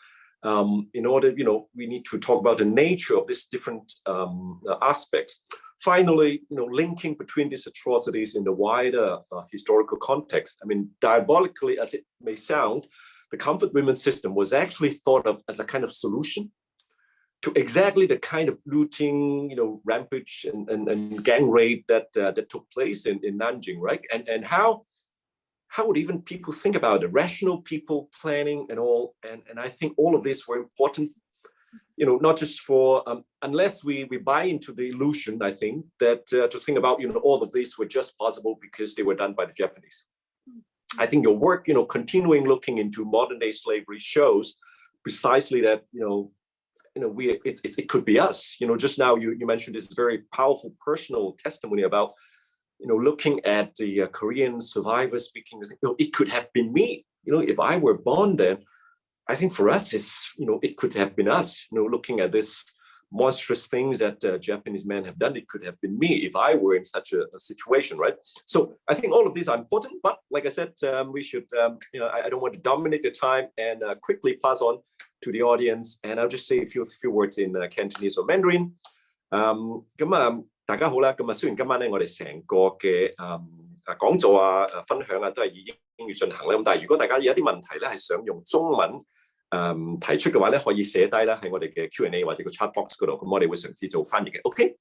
in order, you know, we need to talk about the nature of these different aspects. Finally, you know, linking between these atrocities in the wider historical context. I mean, diabolically as it may sound, the comfort women system was actually thought of as a kind of solution to exactly the kind of looting, rampage and gang rape that took place in Nanjing, right? And how would even people think about it? Rational people planning and all, and I think all of this were important, not just for unless we buy into the illusion, I think that to think about all of these were just possible because they were done by the Japanese. I think your work, continuing looking into modern day slavery shows precisely that it could be us. Just now you mentioned this very powerful personal testimony about looking at the Korean survivors speaking. It could have been me. If I were born then, I think for us it could have been us. Looking at this monstrous things that Japanese men have done, it could have been me if I were in such a situation, right? So I think all of these are important, but like I said, we should, I don't want to dominate the time and quickly pass on to the audience, and I'll just say a few words in Cantonese or Mandarin. 大家好啦，咁雖然今晚咧我哋成個嘅講座分享都係以英語進行咧，咁但係如果大家有一啲問題咧係想用中文提出嘅話咧，可以寫低啦喺我哋嘅 Q&A 或者個 chat box 嗰度，咁我哋會嘗試做翻譯嘅。OK，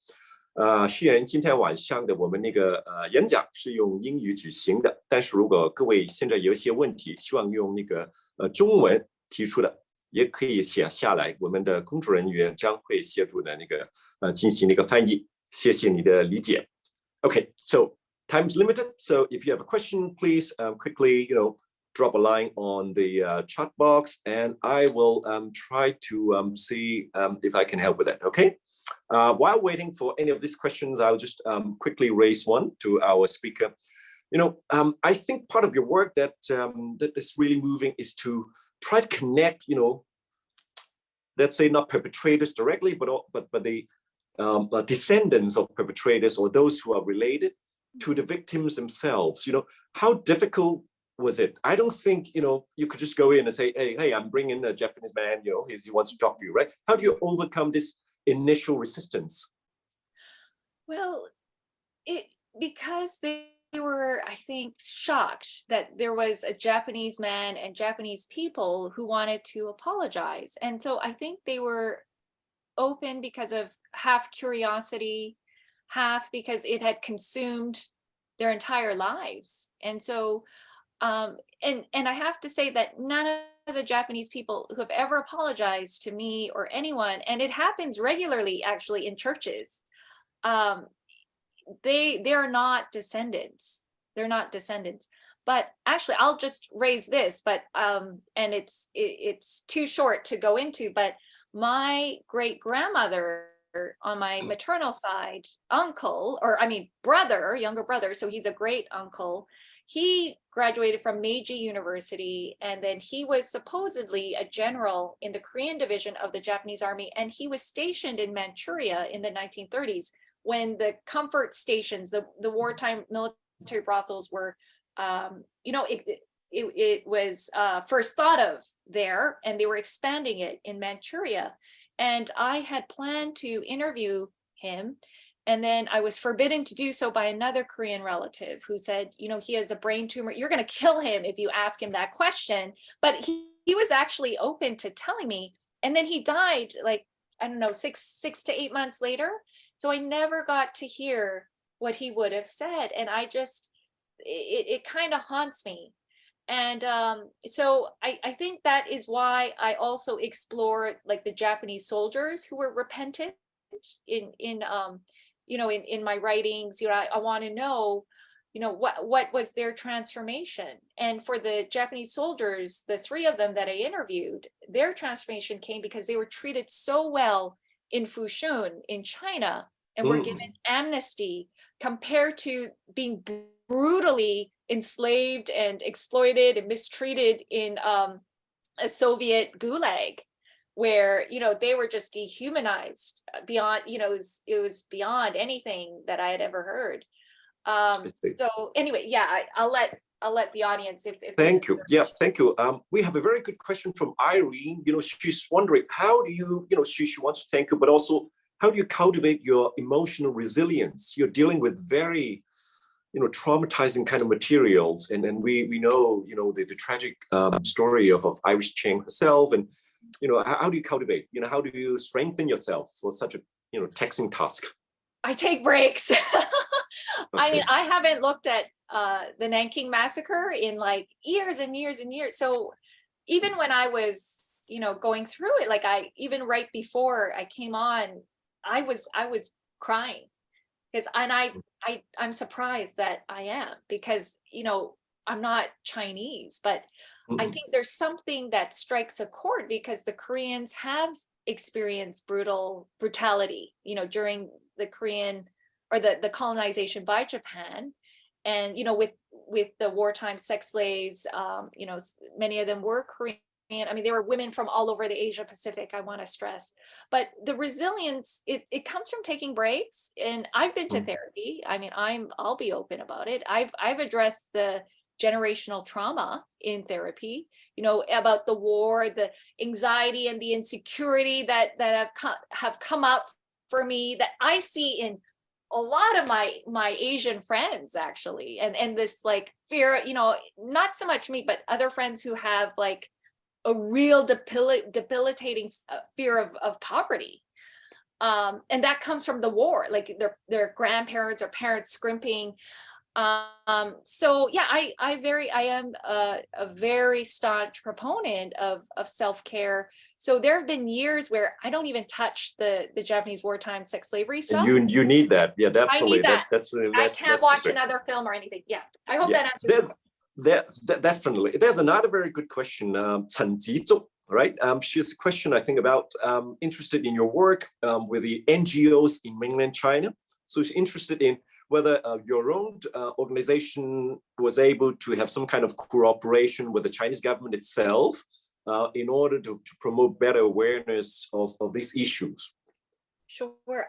虽然今天晚上的我们那个演讲是用英语举行的，但是如果各位现在有一些问题，希望用那个中文提出的，也可以写下来，我们的工作人员将会协助的那个进行那个翻译。谢谢你的理解。Okay, so time is limited, so if you have a question, please quickly, drop a line on the chat box, and I will try to see if I can help with that. Okay. While waiting for any of these questions, I'll just quickly raise one to our speaker. I think part of your work that is really moving is to try to connect, let's say not perpetrators directly, but the descendants of perpetrators or those who are related to the victims themselves. How difficult was it? I don't think you could just go in and say, hey, I'm bringing a Japanese man, he wants to talk to you, right? How do you overcome this initial resistance? Well, because they were, I think, shocked that there was a Japanese man and Japanese people who wanted to apologize. And so I think they were open because of half curiosity, half because it had consumed their entire lives. And so, and I have to say that none of the Japanese people who have ever apologized to me or anyone, and it happens regularly actually in churches, they are not descendants. They're not descendants. But actually, I'll just raise this, but and it's too short to go into, but my great-grandmother on my maternal side, brother, younger brother, so he's a great uncle, he graduated from Meiji University, and then he was supposedly a general in the Korean division of the Japanese army, and he was stationed in Manchuria in the 1930s when the comfort stations, the wartime military brothels were, it was first thought of there, and they were expanding it in Manchuria. And I had planned to interview him, and then I was forbidden to do so by another Korean relative who said, he has a brain tumor. You're going to kill him if you ask him that question. But he was actually open to telling me. And then he died, like, I don't know, six to 8 months later. So I never got to hear what he would have said. And I just, it kind of haunts me. And so I think that is why I also explore like the Japanese soldiers who were repentant in my writings. I want to know, what was their transformation? And for the Japanese soldiers, the 3 of them that I interviewed, their transformation came because they were treated so well in Fushun in China and were given amnesty compared to being brutally enslaved and exploited and mistreated in a Soviet gulag, where they were just dehumanized beyond, it was beyond anything that I had ever heard. So anyway, I'll let the audience if thank you. Yeah, thank you. We have a very good question from Irene. She's wondering how do you, she wants to thank you, but also how do you cultivate your emotional resilience? You're dealing with very traumatizing kind of materials, and we know the tragic story of Iris Cheng herself, and how do you cultivate? How do you strengthen yourself for such a taxing task? I take breaks. I mean, Okay. I haven't looked at the Nanking massacre in like years and years and years. So even when I was, going through it, like even right before I came on, I was crying because, and I'm surprised that I am, because, I'm not Chinese, but I think there's something that strikes a chord because the Koreans have experienced brutality, during the Korean or the colonization by Japan. And, with the wartime sex slaves, many of them were Korean. I mean, they were women from all over the Asia Pacific, I want to stress. But the resilience, it comes from taking breaks. And I've been to therapy. I mean, I'll be open about it. I've addressed the generational trauma in therapy, about the war, the anxiety and the insecurity that have come up for me, that I see in a lot of my Asian friends, actually, and this like fear, not so much me, but other friends who have like a real debilitating fear of poverty. And that comes from the war, like their grandparents or parents scrimping. So yeah, I am a very staunch proponent of self-care. So there have been years where I don't even touch the Japanese wartime sex slavery stuff. And you need that. Yeah, I definitely. need that. I can't that's watch just it. another film or anything. Yeah, I hope Yeah. that answers the question. Definitely. There's another very good question, Chen Jizhou, right? She has a question, I think, about interested in your work with the NGOs in mainland China. So she's interested in whether your own organization was able to have some kind of cooperation with the Chinese government itself in order to promote better awareness of these issues. Sure.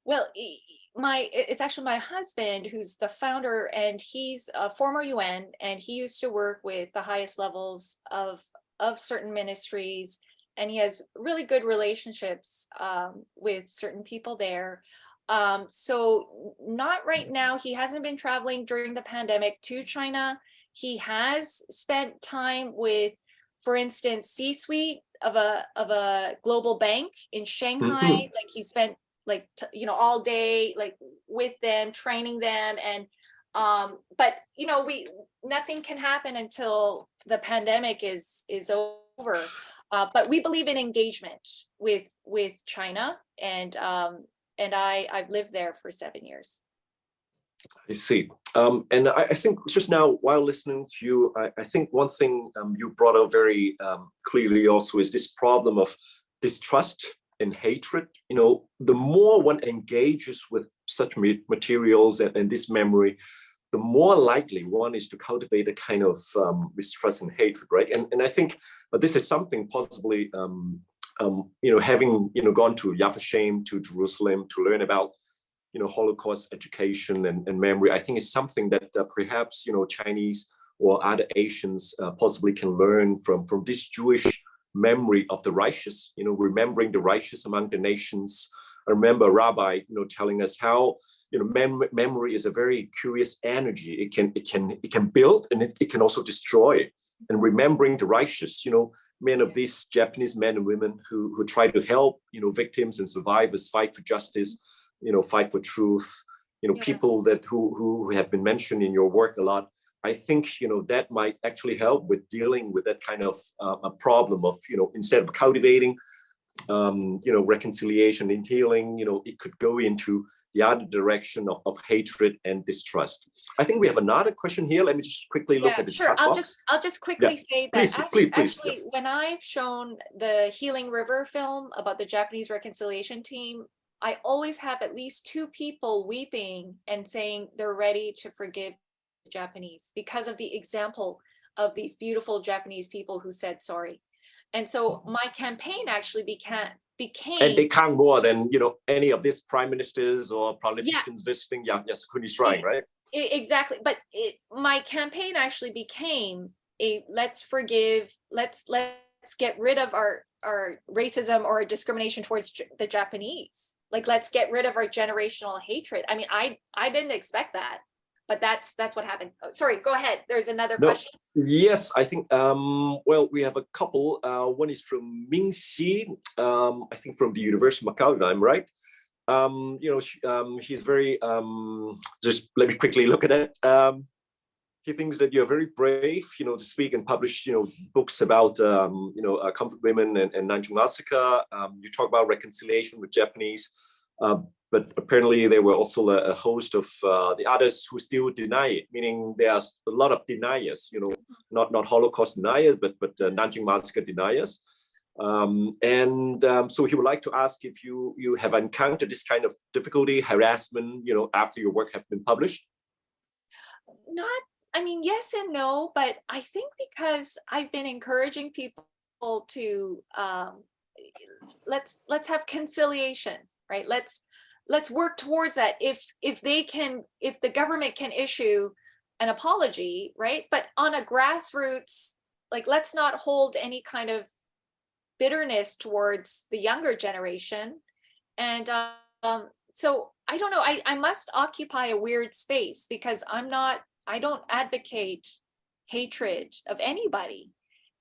Well, it's actually my husband who's the founder, and he's a former UN, and he used to work with the highest levels of certain ministries, and he has really good relationships with certain people there. So not right now. He hasn't been traveling during the pandemic to China. He has spent time with, for instance, C-suite of a global bank in Shanghai. Like he spent like all day like with them, training them, and but nothing can happen until the pandemic is over. But we believe in engagement with China, and I've lived there for 7 years. I see. And I think just now, while listening to you, I think one thing you brought out very clearly also is this problem of distrust and hatred. The more one engages with such materials and this memory, the more likely one is to cultivate a kind of mistrust and hatred, right? And I think this is something possibly, having gone to Yad Vashem, to Jerusalem to learn about Holocaust education and memory, I think is something that perhaps Chinese or other Asians possibly can learn from this Jewish memory of the righteous, remembering the righteous among the nations. I remember a rabbi telling us how memory is a very curious energy. It can build and it can also destroy. And remembering the righteous, many of these Japanese men and women who try to help victims and survivors fight for justice, fight for truth, people that who have been mentioned in your work a lot. I think that might actually help with dealing with that kind of a problem of instead of cultivating reconciliation and healing, it could go into the other direction of hatred and distrust. I think we have another question here. Let me just quickly look at the chat box. I'll just quickly say that please, actually, when I've shown the Healing River film about the Japanese reconciliation team, I always have at least 2 people weeping and saying they're ready to forgive the Japanese because of the example of these beautiful Japanese people who said sorry. And so my campaign actually became, and they count more than any of these prime ministers or politicians visiting Yasukuni Shrine, right? Exactly. But my campaign actually became a let's forgive, let's get rid of our racism or discrimination towards the Japanese. Like, let's get rid of our generational hatred. I mean, I didn't expect that. but that's what happened. Oh, sorry, go ahead. There's another No. question. Yes, I think, well, we have a couple. One is from Ming Xi, I think from the University of Macau, if I'm right. He's very, just let me quickly look at it. He thinks that you're very brave, to speak and publish, books about, comfort women and Nanjing massacre. You talk about reconciliation with Japanese, but apparently there were also a host of the others who still deny it, meaning there's a lot of deniers, not Holocaust deniers, but Nanjing massacre deniers. So he would like to ask if you have encountered this kind of difficulty, harassment, after your work have been published. Yes and no, but I think because I've been encouraging people to let's have conciliation, right? Let's work towards that. If the government can issue an apology, right? But on a grassroots, let's not hold any kind of bitterness towards the younger generation. And so I don't know, I must occupy a weird space because I don't advocate hatred of anybody.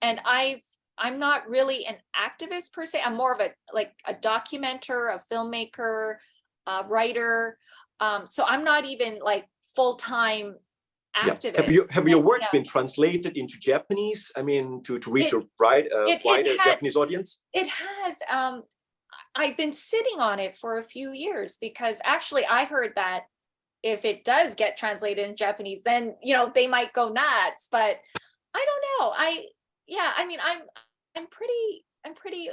And I'm not really an activist per se. I'm more of a documenter, a filmmaker, a writer. So I'm not even full-time activist. Yeah. Have your work been translated into Japanese? I mean, to reach a wider Japanese audience? It has. I've been sitting on it for a few years because actually I heard that if it does get translated in Japanese, then they might go nuts. But I don't know. I'm pretty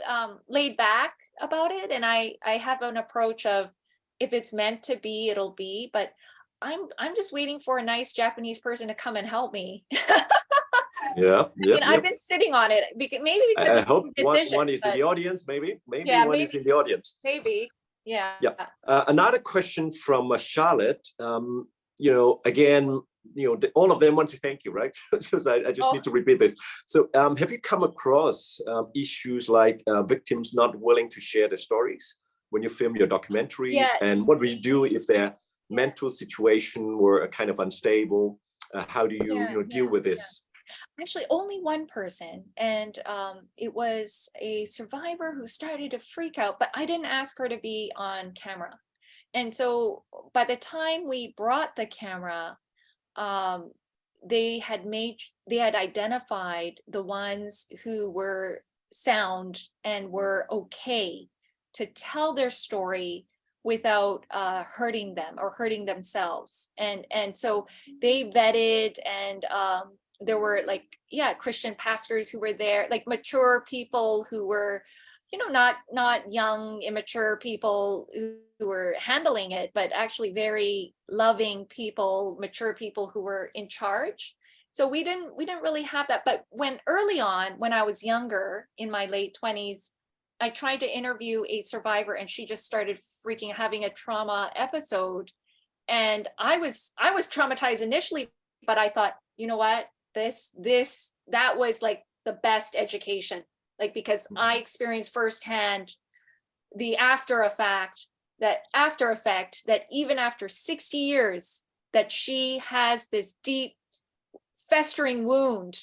laid back about it, and I have an approach of if it's meant to be, it'll be. But I'm just waiting for a nice Japanese person to come and help me. I've been sitting on it because I hope one is in the audience. Maybe one is in the audience. Maybe. Yeah. Another question from Charlotte. Again, all of them want to thank you, right? Because I just need to repeat this. So, have you come across issues like victims not willing to share their stories when you film your documentaries? Yeah. And what would you do if their mental situation were kind of unstable? How do you deal with this? Actually, only one person, and it was a survivor who started to freak out, but I didn't ask her to be on camera. And so by the time we brought the camera, they had identified the ones who were sound and were okay to tell their story without hurting them or hurting themselves. And so they vetted, and there were Christian pastors who were there, mature people who were, not young, immature people who were handling it, but actually very loving people, mature people who were in charge. So we didn't really have that. But early on, when I was younger, in my late 20s, I tried to interview a survivor, and she just started having a trauma episode. And I was traumatized initially, but I thought, you know what? That was the best education, because I experienced firsthand the after effect that even after 60 years that she has this deep festering wound.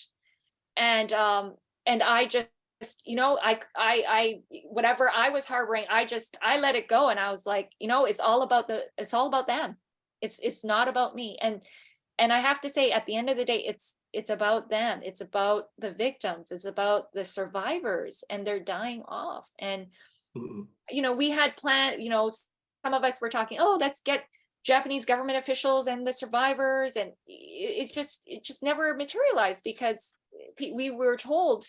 And I just, I whatever I was harboring, I let it go. And I was like, it's all about them. It's not about me. And I have to say, at the end of the day, it's about them. It's about the victims. It's about the survivors, and they're dying off. And, we had planned, some of us were talking, let's get Japanese government officials and the survivors. And it just never materialized because we were told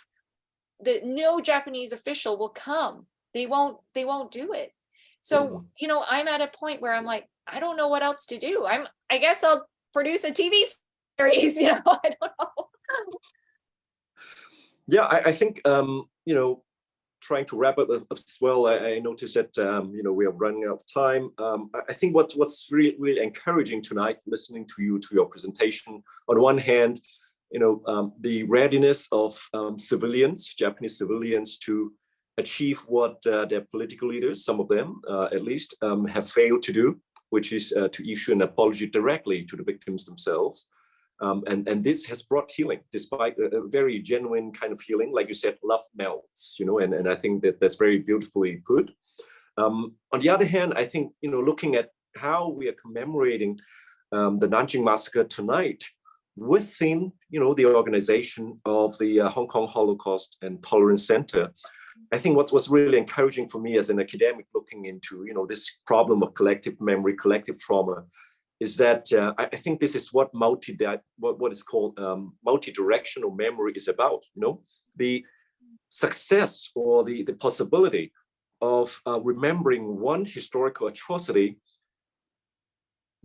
that no Japanese official will come. They won't do it. So, I'm at a point where I'm like, I don't know what else to do. I guess I'll produce a TV series, I don't know. Yeah, I think, trying to wrap up as well, I noticed that, we are running out of time. I think what's really, really encouraging tonight, listening to your presentation, on one hand, the readiness of Japanese civilians to achieve what their political leaders, some of them at least, have failed to do. which is to issue an apology directly to the victims themselves. And this has brought healing, despite a very genuine kind of healing. Like you said, love melts, you know, and I think that that's very beautifully put. On the other hand, I think, you know, looking at how we are commemorating the Nanjing massacre tonight within, you know, the organization of the Hong Kong Holocaust and Tolerance Center, I think what's really encouraging for me as an academic looking into, you know, this problem of collective memory, collective trauma, is that I think this is what what is called multi-directional memory is about. You know, the success or the possibility of remembering one historical atrocity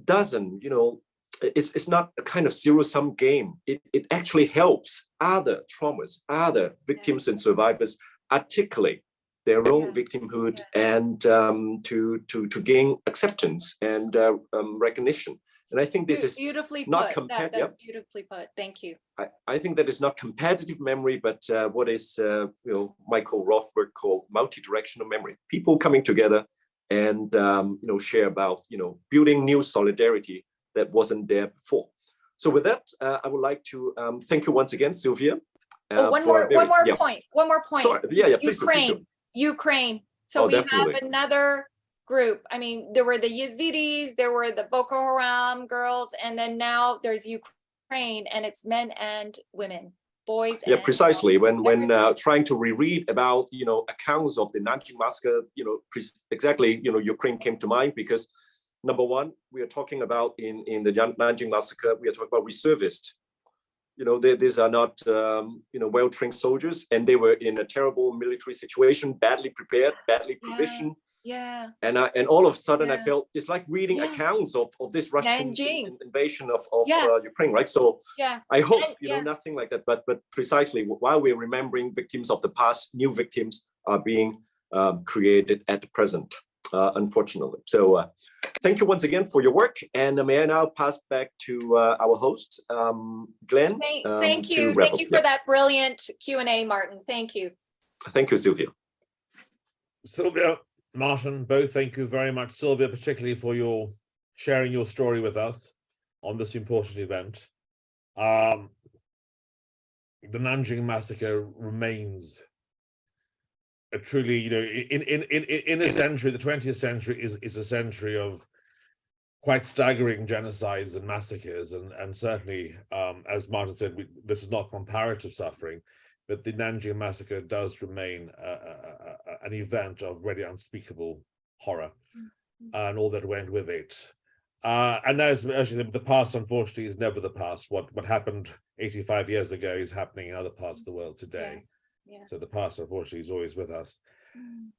doesn't, you know, it's not a kind of zero-sum game. It actually helps other traumas, other victims and survivors articulate their own victimhood and to gain acceptance and recognition. And I think this is beautifully not put. That's beautifully put. Thank you. I think that is not competitive memory, but what is you know, Michael Rothberg called multi-directional memory. People coming together and you know, share about, you know, building new solidarity that wasn't there before. So with that, I would like to thank you once again, Sylvia. One more point. Sorry. Yeah, please do. Ukraine. So we definitely have another group. I mean, there were the Yazidis, there were the Boko Haram girls, and then now there's Ukraine, and it's men and women, boys. Yeah, and precisely. When trying to reread about, you know, accounts of the Nanjing massacre, you know, exactly, you know, Ukraine came to mind because number one, we are talking about in the Nanjing massacre, we are talking about reservists. You know, these are not, you know, well-trained soldiers, and they were in a terrible military situation, badly prepared, badly provisioned. Yeah. And all of a sudden, I felt it's like reading accounts of this Russian invasion of Ukraine, right? So I hope, you know, nothing like that. But precisely while we're remembering victims of the past, new victims are being created at the present, unfortunately. So thank you once again for your work. And may I now pass back to our host, Glenn. Thank you. Thank you for that brilliant Q&A, Martin. Thank you. Thank you, Sylvia. Sylvia, Martin, both thank you very much. Sylvia, particularly for your sharing your story with us on this important event. The Nanjing massacre remains a truly, you know, in a century, the 20th century is a century of quite staggering genocides and massacres, and certainly, as Martin said, this is not comparative suffering, but the Nanjing massacre does remain an event of really unspeakable horror and all that went with it. And as you said, the past, unfortunately, is never the past. What happened 85 years ago is happening in other parts of the world today. Yes. So the past, unfortunately, is always with us.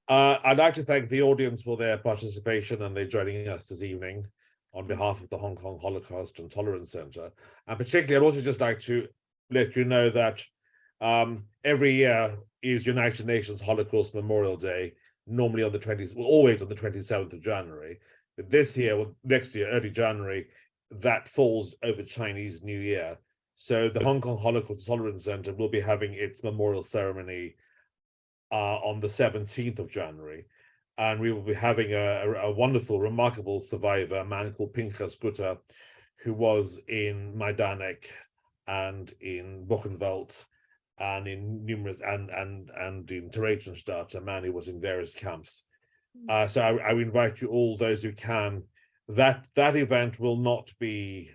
I'd like to thank the audience for their participation and their joining us this evening on behalf of the Hong Kong Holocaust and Tolerance Center. And particularly, I'd also just like to let you know that every year is United Nations Holocaust Memorial Day, normally on the 20th, well, always on the 27th of January. But this year, well, next year, early January, that falls over Chinese New Year. So the Hong Kong Holocaust Tolerance Center will be having its memorial ceremony on the 17th of January. And we will be having a wonderful, remarkable survivor, a man called Pinchas Gutter, who was in Majdanek and in Buchenwald and in numerous and in Theresienstadt, a man who was in various camps. So I would invite you all, those who can. That event will not be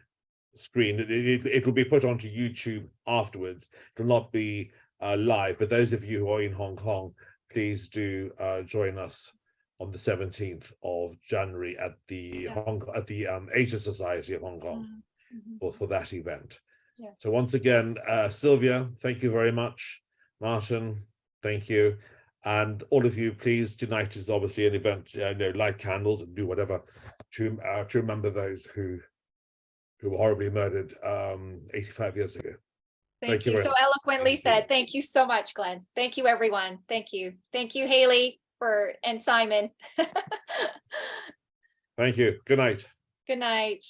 screened. It will be put onto YouTube afterwards. It will not be live. But those of you who are in Hong Kong, please do join us on the 17th of January at the Asia Society of Hong Kong for that event. Yeah. So once again, Sylvia, thank you very much. Martin, thank you. And all of you, please, tonight is obviously an event, light candles and do whatever to remember those who were horribly murdered 85 years ago. Thank you so eloquently said. Thank you so much, Glenn. Thank you, everyone. Thank you. Thank you, Haley, and Simon. Thank you. Good night. Good night.